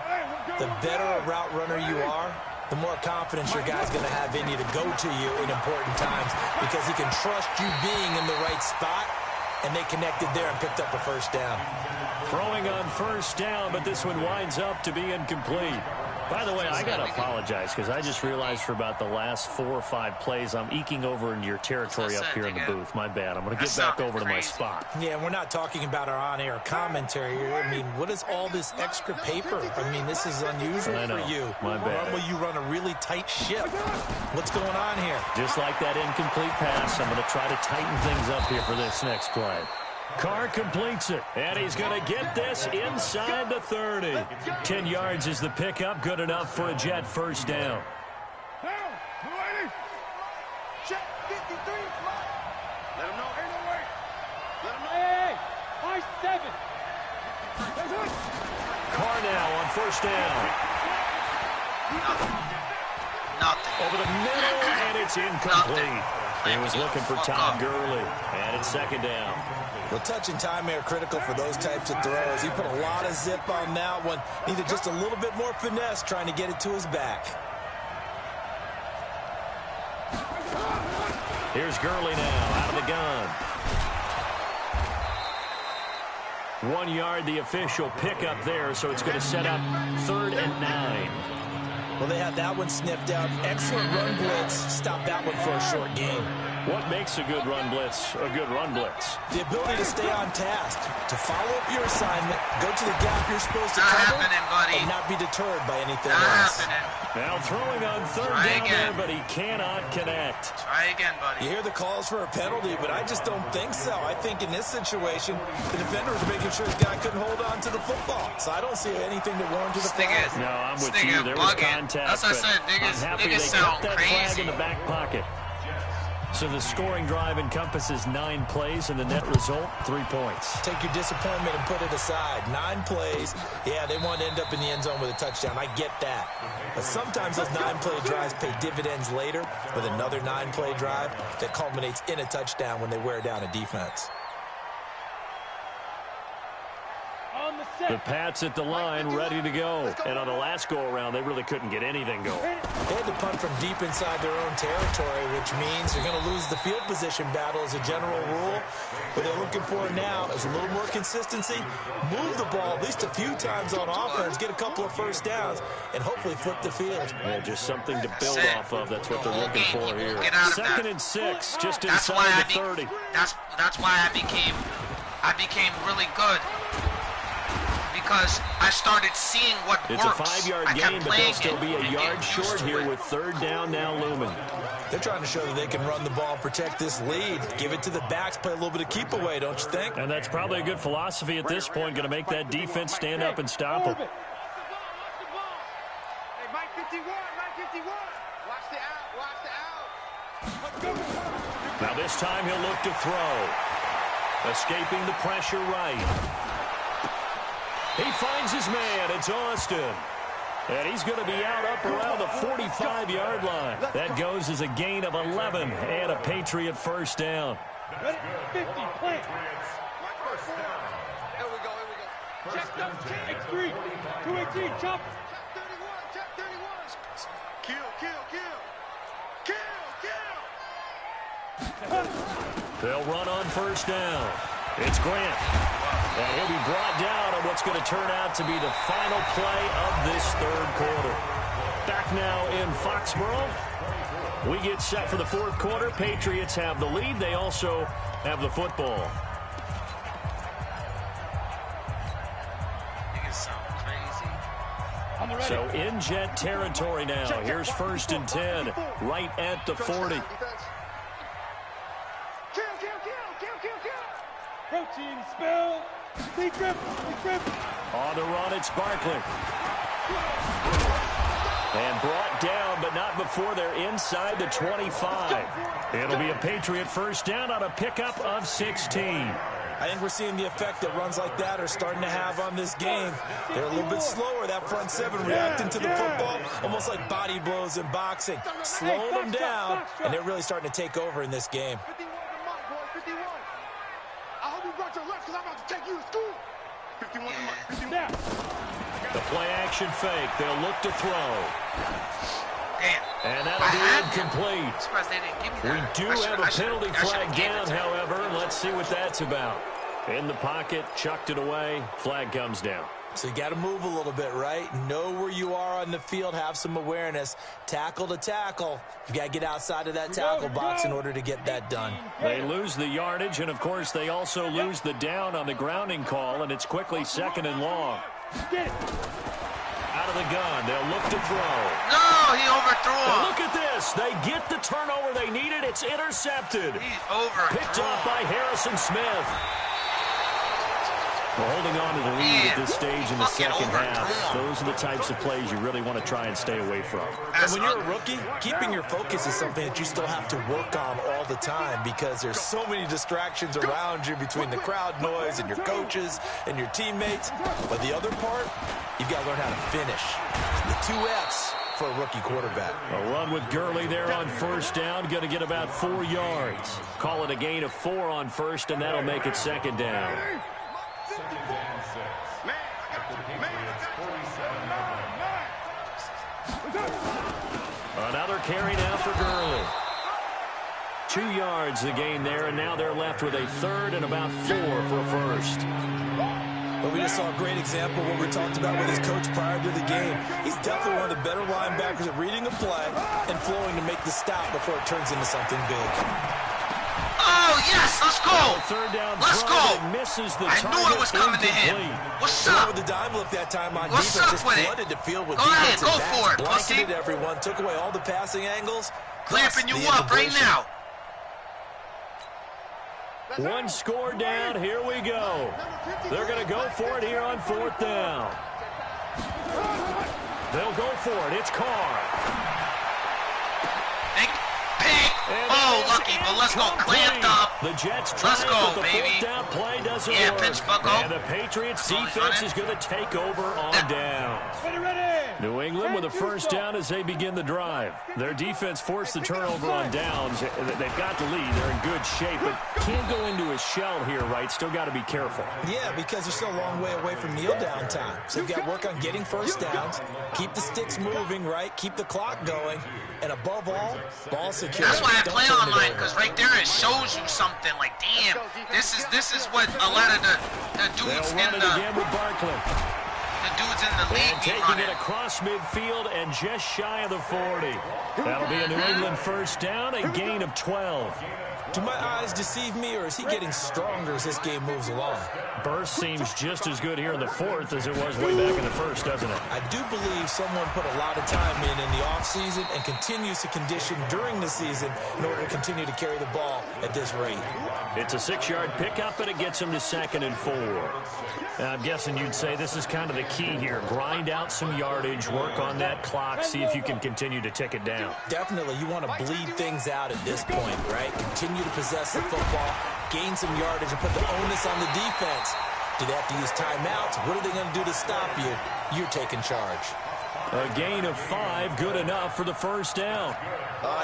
Speaker 5: The better a route runner you are, the more confidence your guy's going to have in you to go to you in important times because he can trust you being in the right spot, and they connected there and picked up a 1st down.
Speaker 2: Throwing on 1st down, but this one winds up to be incomplete. By the way, I got to apologize because I just realized for about the last 4 or 5 plays, I'm eking over into your territory up here in the booth. My bad. I'm going to get back over to my spot.
Speaker 5: Yeah, we're not talking about our on-air commentary here. I mean, what is all this extra paper? I mean, this is unusual
Speaker 2: I know.
Speaker 5: for you.
Speaker 2: My bad.
Speaker 5: Normally you run a really tight ship. What's going on here?
Speaker 2: Just like that incomplete pass, I'm going to try to tighten things up here for this next play. Carr completes it, and he's going to get this inside the 30. 10 yards is the pickup, good enough for a Jet 1st down.
Speaker 4: Check 53. Let him know. Ain't no way. Let him know. Hey, high 7.
Speaker 2: Carr now on 1st down.
Speaker 1: Nothing.
Speaker 2: Over the middle, and it's incomplete. He was looking for Todd Gurley, and it's 2nd down.
Speaker 5: Well, touch and time are critical for those types of throws. He put a lot of zip on that one. Needed just a little bit more finesse trying to get it to his back.
Speaker 2: Here's Gurley now, out of the gun. 1 yard, the official pickup there, so it's going to set up 3rd and 9.
Speaker 5: Well, they had that one sniffed out. Excellent run blitz. Stop that one for a short gain.
Speaker 2: What makes a good run blitz a good run blitz?
Speaker 5: The ability to stay on task, to follow up your assignment, go to the gap you're supposed to
Speaker 1: Not
Speaker 5: cover,
Speaker 1: happening, buddy.
Speaker 5: and not be deterred by anything
Speaker 1: Not
Speaker 5: else.
Speaker 1: happening.
Speaker 2: Now throwing on 3rd
Speaker 1: Try
Speaker 2: down
Speaker 1: again.
Speaker 2: there, but he cannot connect.
Speaker 1: Try again, buddy.
Speaker 5: You hear the calls for a penalty, but I just don't think so. I think in this situation, the defender was making sure his guy couldn't hold on to the football. So I don't see anything to warrant to the
Speaker 1: This
Speaker 5: flag.
Speaker 1: nigga
Speaker 2: No, I'm with
Speaker 1: This
Speaker 2: you.
Speaker 1: nigga
Speaker 2: There was
Speaker 1: bugging.
Speaker 2: contact,
Speaker 1: That's what I
Speaker 2: but
Speaker 1: said.
Speaker 2: I'm happy they
Speaker 1: Niggas
Speaker 2: kept
Speaker 1: sound
Speaker 2: that flag
Speaker 1: crazy.
Speaker 2: in the back pocket. So the scoring drive encompasses 9 plays, and the net result, 3 points.
Speaker 5: Take your disappointment and put it aside. 9 plays. Yeah, they want to end up in the end zone with a touchdown. I get that. But sometimes those 9-play drives pay dividends later with another 9-play drive that culminates in a touchdown when they wear down a defense.
Speaker 4: On the set.
Speaker 2: The Pats at the line, ready to go. And on the last go-around, they really couldn't get anything going.
Speaker 5: They had to punt from deep inside their own territory, which means they're going to lose the field position battle as a general rule. What they're looking for now is a little more consistency, move the ball at least a few times on offense, get a couple of 1st downs, and hopefully flip the field.
Speaker 2: Yeah, just something to build
Speaker 1: That's it.
Speaker 2: off of. That's what
Speaker 1: The
Speaker 2: they're
Speaker 1: whole
Speaker 2: looking
Speaker 1: game,
Speaker 2: for
Speaker 1: he won't
Speaker 2: here.
Speaker 1: get out of
Speaker 2: 2nd
Speaker 1: that.
Speaker 2: and 6, just
Speaker 1: That's why
Speaker 2: inside the 30.
Speaker 1: That's why I became really good. Because I started seeing what
Speaker 2: It's
Speaker 1: works.
Speaker 2: a 5-yard
Speaker 1: I kept
Speaker 2: gain, but
Speaker 1: playing
Speaker 2: they'll still
Speaker 1: it
Speaker 2: be a
Speaker 1: and
Speaker 2: yard
Speaker 1: getting used
Speaker 2: short
Speaker 1: to
Speaker 2: here
Speaker 1: it.
Speaker 2: with 3rd down now looming.
Speaker 5: They're trying to show that they can run the ball and protect this lead. Give it to the backs, play a little bit of keep away, don't you think?
Speaker 2: And that's probably a good philosophy at this point, going to make that defense stand up and stop them.
Speaker 4: Hey, Mike 51, Mike 51. Watch the out, watch the out.
Speaker 2: Now this time he'll look to throw. Escaping the pressure right. He finds his man. It's Austin. And he's going to be out up around the 45-yard line. That goes as a gain of 11 and a Patriot 1st down.
Speaker 4: Ready? 50, plant.
Speaker 3: Here we go.
Speaker 4: Check them, X3. 218, chop.
Speaker 3: Check 31. Kill.
Speaker 2: They'll run on first down. It's Grant. And he'll be brought down on what's going to turn out to be the final play of this third quarter. Back now in Foxborough. We get set for the fourth quarter. Patriots have the lead. They also have the football. So in Jet territory now. Here's 1st and 10 right at the 40.
Speaker 4: Protein spill.
Speaker 2: On the run, it's Barkley. And brought down, but not before they're inside the 25. It'll be a Patriot first down on a pickup of 16.
Speaker 5: I think we're seeing the effect that runs like that are starting to have on this game. They're a little bit slower, that front seven, reacting to the football, almost like body blows in boxing. Slowing them down, and they're really starting to take over in this game.
Speaker 4: 51 to Mike, boy, 51. I hope you brought your lunch because I'm about to take you to school. 51 to Mike, 51.
Speaker 2: The play action fake. They'll look to throw.
Speaker 1: Damn.
Speaker 2: And that'll be incomplete.
Speaker 1: I'm surprised they didn't give me that.
Speaker 2: We do have a penalty flag down, however. Let's see what that's about. In the pocket, chucked it away. Flag comes down.
Speaker 5: So you got to move a little bit, right? Know where you are on the field. Have some awareness. Tackle to tackle. You got to get outside of that tackle box in order to get that done.
Speaker 2: They lose the yardage, and, of course, they also lose the down on the grounding call, and it's quickly 2nd and long. Out of the gun. They'll look to throw.
Speaker 1: No, he overthrew him.
Speaker 2: And look at this. They get the turnover they needed. It's intercepted.
Speaker 1: He overthrew.
Speaker 2: Picked off by Harrison Smith. Well, holding on to the lead at this stage in the second half, those are the types of plays you really want to try and stay away from.
Speaker 5: And when you're a rookie, keeping your focus is something that you still have to work on all the time because there's so many distractions around you between the crowd noise and your coaches and your teammates. But the other part, you've got to learn how to finish. The 2 F's for a rookie quarterback.
Speaker 2: A run with Gurley there on first down, going to get about 4 yards. Call it a gain of 4 on first, and that'll make it 2nd down. Another carry now for Gurley. 2 yards the gain there, and now they're left with a 3rd and about 4 for a first.
Speaker 5: But we just saw a great example of what we talked about with his coach prior to the game. He's definitely one of the better linebackers at reading a play and flowing to make the stop before it turns into something big.
Speaker 1: Oh, yes, let's go.
Speaker 2: Third down,
Speaker 1: let's go.
Speaker 2: Misses the
Speaker 1: I knew it was coming to him. What's up?
Speaker 5: With the dime look that time on
Speaker 1: What's
Speaker 5: defense,
Speaker 1: up
Speaker 5: just
Speaker 1: with
Speaker 5: flooded
Speaker 1: it?
Speaker 5: the field with
Speaker 1: Go ahead,
Speaker 5: defensive
Speaker 1: go
Speaker 5: backs,
Speaker 1: for it,
Speaker 5: blanketed
Speaker 1: pussy.
Speaker 5: everyone, took away all the passing angles.
Speaker 1: Clamping you up right now.
Speaker 2: One score down. Here we go. They're going to go for it here on 4th down. They'll go for it. It's Carr.
Speaker 1: Pick. Oh, lucky, but let's go. Clamped up.
Speaker 2: The Jets try
Speaker 1: Let's go,
Speaker 2: but the
Speaker 1: baby.
Speaker 2: 4th down play doesn't
Speaker 1: Yeah,
Speaker 2: work.
Speaker 1: pinch buckle.
Speaker 2: And the Patriots defense is going to take over on downs. New England with a first down as they begin the drive. Their defense forced the turnover on downs. They've got the lead. They're in good shape, but can't go into a shell here, right? Still got to be careful.
Speaker 5: Yeah, because they're still a long way away from kneel down time. So they've got to work on getting first downs, keep the sticks moving, right? Keep the clock going, and above all, ball security.
Speaker 1: That's why I
Speaker 5: Don't
Speaker 1: play
Speaker 5: turn it
Speaker 1: online,
Speaker 5: over.
Speaker 1: because right there it shows you something like, damn, this is what a lot of the dudes
Speaker 2: They'll run
Speaker 1: in
Speaker 2: it again with Barkley.
Speaker 1: the dudes in the league
Speaker 2: And
Speaker 1: be
Speaker 2: taking
Speaker 1: running.
Speaker 2: it across midfield and just shy of the 40. That'll be a New England first down, a gain of 12.
Speaker 5: Do my eyes deceive me, or is he getting stronger as this game moves along?
Speaker 2: Burst seems just as good here in the 4th as it was way back in the 1st, doesn't it?
Speaker 5: I do believe someone put a lot of time in the offseason and continues to condition during the season in order to continue to carry the ball at this rate.
Speaker 2: It's a 6-yard pickup, and it gets him to 2nd and 4. Now, I'm guessing you'd say this is kind of the key here. Grind out some yardage, work on that clock, see if you can continue to tick it down.
Speaker 5: Definitely, you want to bleed things out at this point, right? Continue to possess the football, gain some yardage, and put the onus on the defense. Do they have to use timeouts? What are they going to do to stop you? You're taking charge.
Speaker 2: A gain of 5, good enough for the first down.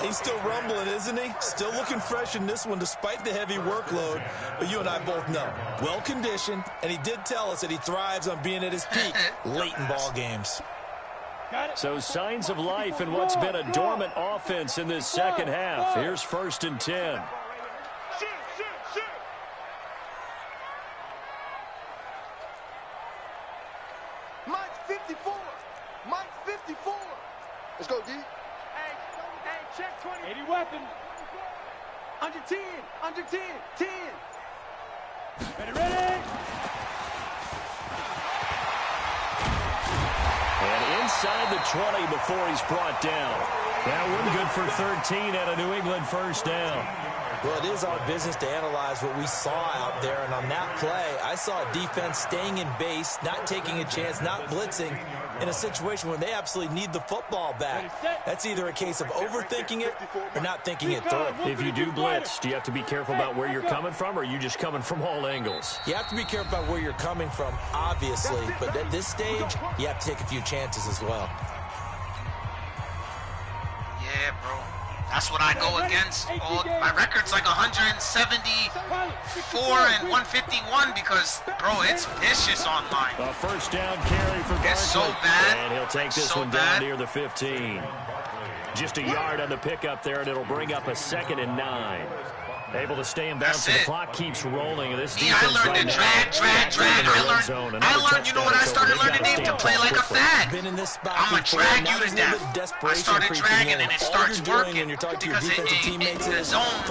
Speaker 5: He's still rumbling, isn't he? Still looking fresh in this one despite the heavy workload. But you and I both know, well-conditioned, and he did tell us that he thrives on being at his peak late in ball games.
Speaker 2: So signs of life in what's been a dormant offense in this second half. Here's 1st and 10.
Speaker 4: Mike's 54. Mike's 54. Let's go, D. Hey, check 20. 80 weapons. Under 10. Under 10. 10. Ready.
Speaker 2: And inside the 20 before he's brought down. That one good for 13 at a New England first down.
Speaker 5: Well, it is our business to analyze what we saw out there, and on that play, I saw a defense staying in base, not taking a chance, not blitzing, in a situation where they absolutely need the football back. That's either a case of overthinking it or not thinking it through.
Speaker 2: If you do blitz, do you have to be careful about where you're coming from, or are you just coming from all angles?
Speaker 5: You have to be careful about where you're coming from, obviously, but at this stage, you have to take a few chances as well.
Speaker 1: Yeah, bro. That's what I go against. My record's like 174 and 151 because, bro, it's vicious online.
Speaker 2: A first down carry for Barkley.
Speaker 1: It's so bad.
Speaker 2: And he'll take this one down near the 15. Just a yard on the pickup there, and it'll bring up a 2nd and 9. Able to stay in bounds, so the clock keeps rolling. And this defense
Speaker 1: I learned to drag. I learned, you know what I started learning, Dave? To play like a fag. I'm going to drag you to death. I started dragging, and it starts working because the zone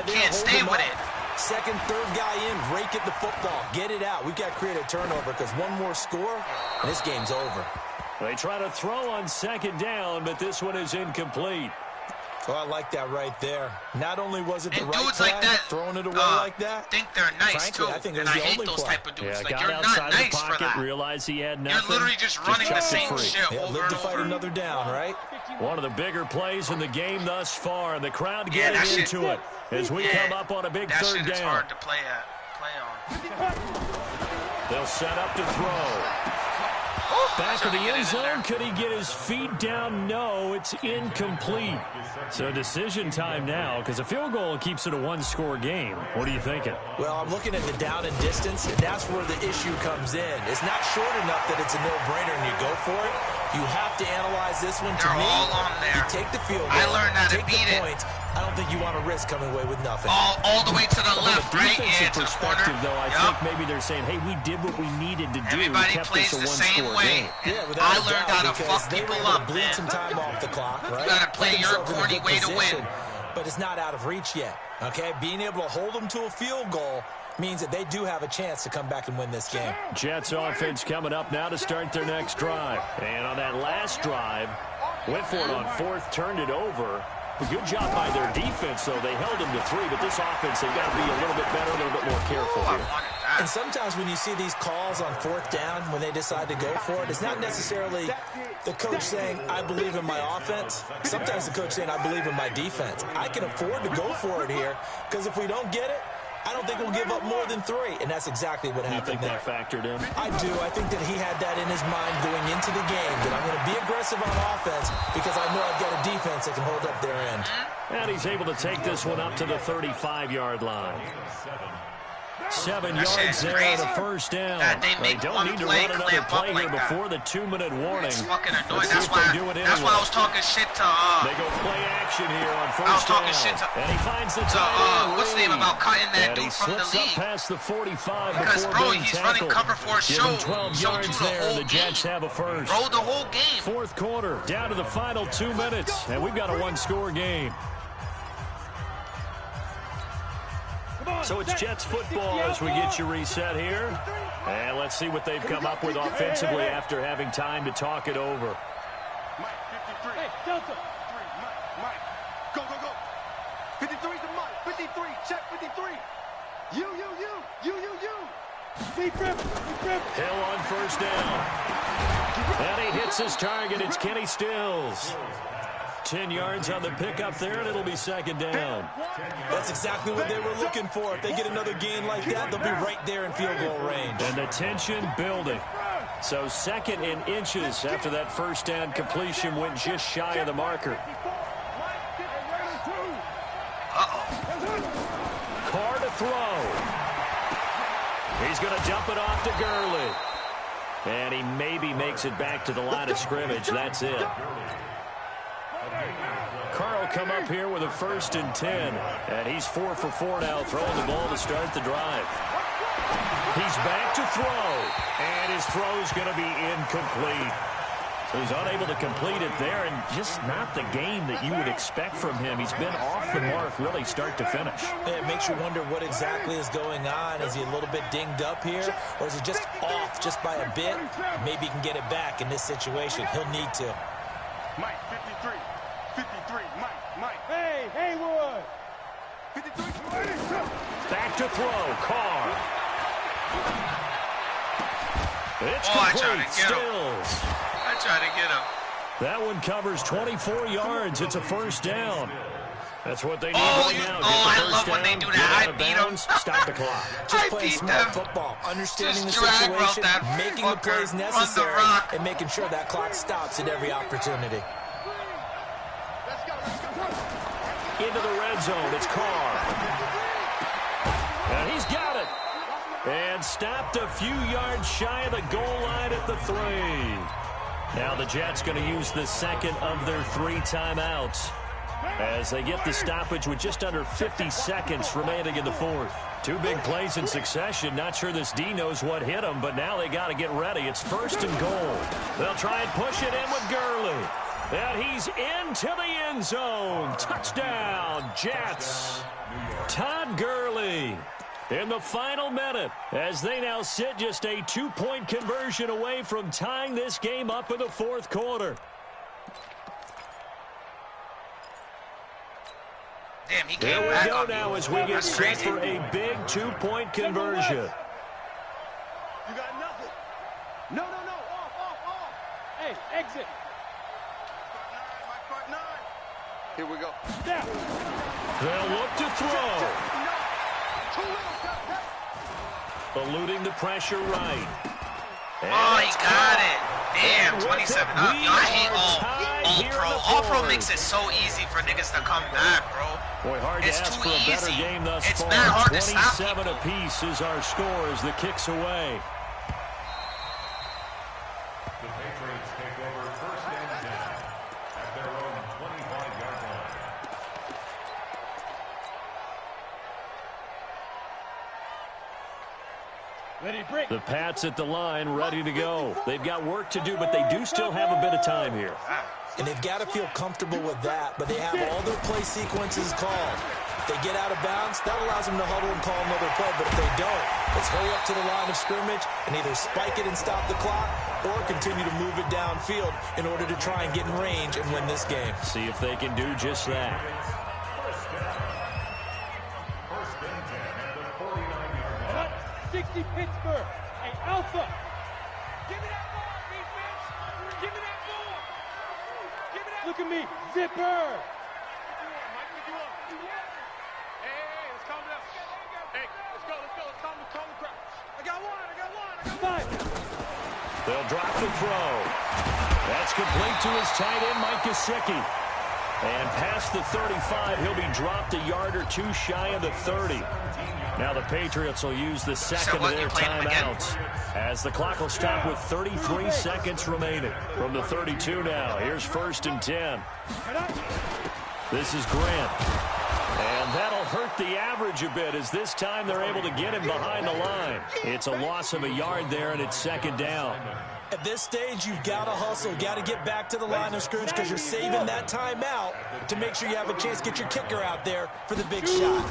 Speaker 1: can't stay with it.
Speaker 5: Second, third guy in, rake at the football. Get it out. We've got to create a turnover because one more score, and this game's over.
Speaker 2: They try to throw on 2nd down, but this one is incomplete.
Speaker 5: Oh, I like that right there. Not only was it the right
Speaker 1: dudes
Speaker 5: play,
Speaker 1: like that,
Speaker 5: throwing it away like that.
Speaker 1: Think they're nice,
Speaker 5: frankly,
Speaker 1: too.
Speaker 5: I think it
Speaker 1: and
Speaker 5: was
Speaker 1: I
Speaker 5: the
Speaker 1: hate
Speaker 5: only
Speaker 1: those
Speaker 5: play.
Speaker 1: type of dudes.
Speaker 2: Yeah,
Speaker 1: like,
Speaker 2: got
Speaker 1: you're
Speaker 2: outside
Speaker 1: not
Speaker 2: the
Speaker 1: nice
Speaker 2: pocket,
Speaker 1: for that.
Speaker 2: realized he had nothing.
Speaker 1: You're literally just running the same shit over
Speaker 5: live
Speaker 1: and
Speaker 5: to fight
Speaker 1: over.
Speaker 5: another down, right?
Speaker 2: One of the bigger plays in the game thus far, and the crowd getting into it as we come up on a big third down.
Speaker 1: That shit is hard to play on.
Speaker 2: They'll set up to throw. Back of the end zone. Could he get his feet down? No, it's incomplete. So decision time now, because a field goal keeps it a one-score game. What are you thinking?
Speaker 5: Well, I'm looking at the down and distance, and that's where the issue comes in. It's not short enough that it's a no-brainer and you go for it. You have to analyze this one.
Speaker 1: They're all on there.
Speaker 5: You take the field goal.
Speaker 1: I learned how to
Speaker 5: take
Speaker 1: beat
Speaker 5: the
Speaker 1: it.
Speaker 5: points. I don't think you want to risk coming away with nothing.
Speaker 1: All the way to the left, right?
Speaker 2: Defensive
Speaker 1: To the
Speaker 2: perspective,
Speaker 1: corner.
Speaker 2: though, I think maybe they're saying, hey, we did what we needed to do.
Speaker 1: Everybody
Speaker 2: we kept
Speaker 1: plays
Speaker 2: this a
Speaker 1: the same
Speaker 2: one-score
Speaker 1: way.
Speaker 2: game.
Speaker 5: Yeah,
Speaker 1: I learned how to fuck
Speaker 5: they
Speaker 1: people
Speaker 5: were able
Speaker 1: up,
Speaker 5: to bleed
Speaker 1: man.
Speaker 5: some time off the clock, right?
Speaker 1: You got to play
Speaker 5: Put
Speaker 1: your
Speaker 5: themselves in a
Speaker 1: corny
Speaker 5: good
Speaker 1: way to
Speaker 5: position,
Speaker 1: win.
Speaker 5: But it's not out of reach yet, okay? Being able to hold them to a field goal means that they do have a chance to come back and win this game.
Speaker 2: Jets offense coming up now to start their next drive. And on that last drive, went for it on 4th, turned it over. A good job by their defense, though. They held them to 3, but this offense, they've got to be a little bit better, a little bit more careful here.
Speaker 5: And sometimes when you see these calls on 4th down, when they decide to go for it, it's not necessarily the coach saying, I believe in my offense. Sometimes the coach saying, I believe in my defense. I can afford to go for it here, because if we don't get it, I don't think we'll give up more than 3, and that's exactly what happened there.
Speaker 2: You think that factored in?
Speaker 5: I do. I think that he had that in his mind going into the game, that I'm going to be aggressive on offense because I know I've got a defense that can hold up their end.
Speaker 2: And he's able to take this one up to the 35-yard line. 7 yards there on a first down. They don't need to run another play here before the 2-minute warning.
Speaker 1: It's fucking annoying. That's why I was talking shit to
Speaker 2: They go play action here on first down.
Speaker 1: I was talking shit to
Speaker 2: and he finds the tight
Speaker 1: what's the name about cutting that dude from the league?
Speaker 2: Past the 45
Speaker 1: because
Speaker 2: before
Speaker 1: bro, he's running cover for a show.
Speaker 2: 12
Speaker 1: show
Speaker 2: yards
Speaker 1: the
Speaker 2: there.
Speaker 1: whole
Speaker 2: The Jets
Speaker 1: game.
Speaker 2: have a first.
Speaker 1: Bro, the whole game.
Speaker 2: 4th quarter, down to the final 2 minutes, and we've got a one-score game. So it's Jets football as we get you reset here. And let's see what they've come up with offensively after having time to talk it over.
Speaker 4: Mike, 53. Hey, Delta. Mike. Go, go, go. 53's the Mike. 53. Check 53. You.
Speaker 2: Hill on first down. And he hits his target. It's Kenny Stills. 10 yards on the pickup there, and it'll be 2nd down.
Speaker 5: That's exactly what they were looking for. If they get another gain like that, they'll be right there in field goal range.
Speaker 2: And the tension building. So 2nd and inches after that first down completion went just shy of the marker. Carr to throw. He's going to dump it off to Gurley. And he maybe makes it back to the line of scrimmage. That's it. Carr will come up here with a 1st and 10. And he's 4 for 4 now, throwing the ball to start the drive. He's back to throw. And his throw's going to be incomplete. So he's unable to complete it there, and just not the game that you would expect from him. He's been off the mark really start to finish.
Speaker 5: It makes you wonder what exactly is going on. Is he a little bit dinged up here, or is he just off just by a bit? Maybe he can get it back in this situation. He'll need to.
Speaker 4: Mike, 53. 53. Mike. Hey, Haywood. 53.
Speaker 2: Back to throw. Carr. It's
Speaker 1: I tried
Speaker 2: complete.
Speaker 1: to get him.
Speaker 2: Stills.
Speaker 1: I tried to get him.
Speaker 2: That one covers 24 yards. It's a first down. That's what they need
Speaker 1: Oh,
Speaker 2: right now. Get the
Speaker 1: I
Speaker 2: first
Speaker 1: love when they
Speaker 2: down,
Speaker 1: do
Speaker 2: get
Speaker 1: that.
Speaker 2: out
Speaker 1: I
Speaker 2: of
Speaker 1: beat
Speaker 2: bounds,
Speaker 1: them.
Speaker 2: Stop the clock.
Speaker 5: Just
Speaker 1: I
Speaker 5: playing
Speaker 1: beat
Speaker 5: smart
Speaker 1: them.
Speaker 5: football, understanding
Speaker 1: Just
Speaker 5: the
Speaker 1: drag route
Speaker 5: situation,
Speaker 1: that
Speaker 5: making the
Speaker 1: fucker.
Speaker 5: plays
Speaker 1: Run the
Speaker 5: necessary,
Speaker 1: rock.
Speaker 5: and making sure that clock stops at every opportunity.
Speaker 2: Into the red zone. It's Carr. And he's got it. And stopped a few yards shy of the goal line at the 3. Now the Jets going to use the second of their 3 timeouts as they get the stoppage with just under 50 seconds remaining in the 4th. 2 big plays in succession. Not sure this D knows what hit them, but now they got to get ready. It's 1st and goal. They'll try and push it in with Gurley. And he's into the end zone. Touchdown, Jets. Todd Gurley in the final minute as they now sit just a 2-point conversion away from tying this game up in the 4th quarter.
Speaker 1: Damn, he came
Speaker 2: Here we
Speaker 1: back
Speaker 2: go
Speaker 1: on
Speaker 2: now
Speaker 1: me.
Speaker 2: as we get
Speaker 1: That's
Speaker 2: set
Speaker 1: crazy.
Speaker 2: for a big 2-point conversion.
Speaker 4: You got nothing. No. Off. Hey, exit. Front 9. Here we go. Step.
Speaker 2: They'll look to throw. Eluding the pressure right.
Speaker 1: Oh, he got it. Damn, 27 up. Yo, I hate All-Pro. All-Pro makes it so easy for niggas to come back, bro.
Speaker 2: Boy, hard
Speaker 1: It's
Speaker 2: to ask
Speaker 1: too
Speaker 2: for a better
Speaker 1: easy.
Speaker 2: game thus
Speaker 1: It's
Speaker 2: far.
Speaker 1: not hard to stop
Speaker 2: 27
Speaker 1: people.
Speaker 2: apiece is our score as the kicks away.
Speaker 6: The Patriots take over 1st and 10 at their own 25-yard line.
Speaker 2: The Pats at the line, ready to go. They've got work to do, but they do still have a bit of time here.
Speaker 5: And they've got to feel comfortable with that, but they have all their play sequences called. If they get out of bounds, that allows them to huddle and call another play, but if they don't, let's hurry up to the line of scrimmage and either spike it and stop the clock or continue to move it downfield in order to try and get in range and win this game.
Speaker 2: See if they can do just that.
Speaker 6: 1st and 10 at the 49-yard line.
Speaker 4: 60 Pittsburgh. Hey, Alpha. Give me that ball, defense. Give me that ball. Give me that. Look at me. Zipper. Hey, let's calm down. Hey, let's go. Let's calm the crowd. I got one. 5.
Speaker 2: They'll drop the throw. That's complete to his tight end, Mike Gesicki. And past the 35, he'll be dropped a yard or 2 shy of the 30. Now the Patriots will use the second of their timeouts as the clock will stop with 33 seconds remaining. From the 32 now, here's 1st and 10. This is Grant. And that'll hurt the average a bit as this time they're able to get him behind the line. It's a loss of a yard there, and it's 2nd down.
Speaker 5: At this stage, you've got to hustle, got to get back to the line of scrimmage because you're saving that timeout to make sure you have a chance to get your kicker out there for the big shot.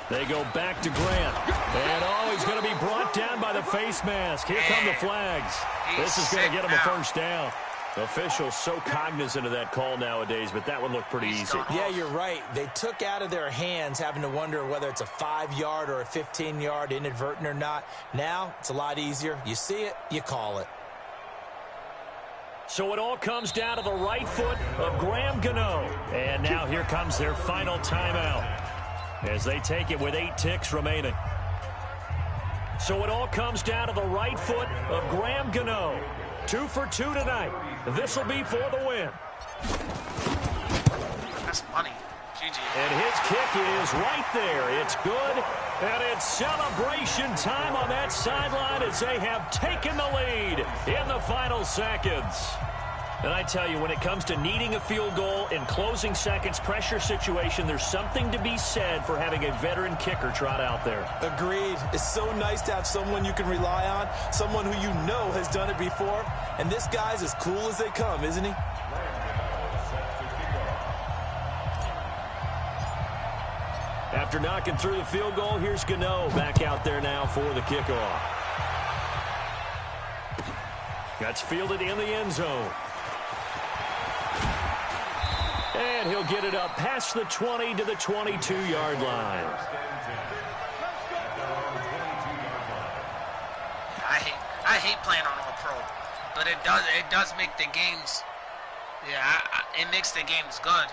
Speaker 2: They go back to Grant. And, he's going to be brought down by the face mask. Here come the flags. This is going to get him a 1st down. Officials so cognizant of that call nowadays, but that one looked pretty easy.
Speaker 5: Yeah, you're right. They took out of their hands having to wonder whether it's a 5-yard or a 15-yard inadvertent or not. Now, it's a lot easier. You see it, you call it.
Speaker 2: So it all comes down to the right foot of Graham Gano. And now here comes their final timeout as they take it with 8 ticks remaining. So it all comes down to the right foot of Graham Gano. 2 for 2 tonight. This will be for the win.
Speaker 1: That's funny. GG.
Speaker 2: And his kick is right there. It's good. And it's celebration time on that sideline as they have taken the lead in the final seconds. And I tell you, when it comes to needing a field goal in closing seconds, pressure situation, there's something to be said for having a veteran kicker trot out there.
Speaker 5: Agreed. It's so nice to have someone you can rely on, someone who you know has done it before. And this guy's as cool as they come, isn't he?
Speaker 2: After knocking through the field goal, here's Gano back out there now for the kickoff. That's fielded in the end zone. And he'll get it up past the 20 to the 22-yard line.
Speaker 1: I hate playing on All-Pro, but it does make the games. Yeah, it makes the games good.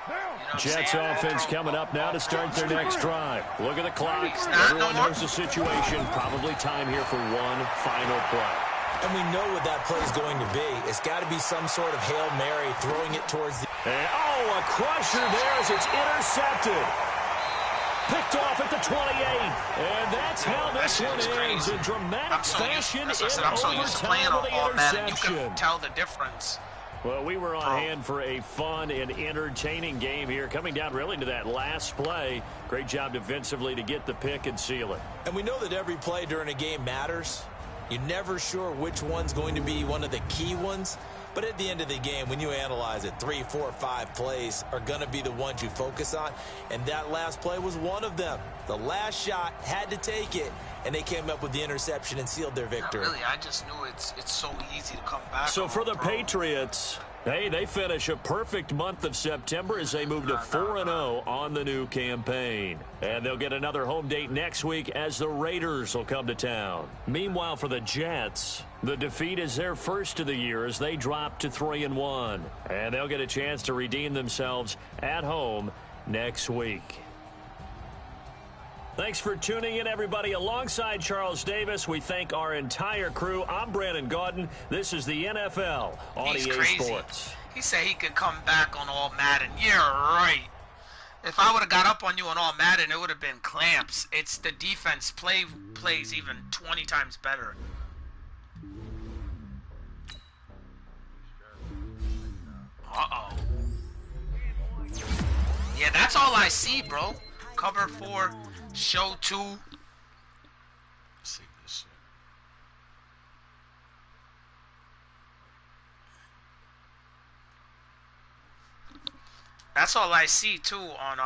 Speaker 1: You know
Speaker 2: Jets offense coming up now to start their next drive. Look at the clock. Everyone knows the situation. Probably time here for one final play.
Speaker 5: And we know what that play is going to be. It's got to be some sort of Hail Mary, throwing it towards the...
Speaker 2: And, a crusher there as it's intercepted. Picked off at the 28. And that's how this one ends in dramatic fashion in overtime with the interception.
Speaker 1: You can tell the difference.
Speaker 2: Well, we were on hand for a fun and entertaining game here, coming down really to that last play. Great job defensively to get the pick and seal it. And we know that every play during a game matters. You're never sure which one's going to be one of the key ones. But at the end of the game, when you analyze it, 3, 4, 5 plays are going to be the ones you focus on. And that last play was one of them. The last shot had to take it, and they came up with the interception and sealed their victory.
Speaker 1: Not really, I just knew it's so easy to come back.
Speaker 2: So for the Patriots, hey, they finish a perfect month of September as they move to 4-0 on the new campaign. And they'll get another home date next week as the Raiders will come to town. Meanwhile, for the Jets, the defeat is their first of the year as they drop to 3-1. And they'll get a chance to redeem themselves at home next week. Thanks for tuning in, everybody. Alongside Charles Davis, we thank our entire crew. I'm Brandon Gaudin. This is the NFL on EA Sports.
Speaker 1: He said he could come back on All Madden. Yeah, right. If I would have got up on you on All Madden, it would have been clamps. It's the defense plays even 20 times better. Uh-oh. Yeah, that's all I see, bro. Cover 4, show 2. Let's see this shit. That's all I see, too, on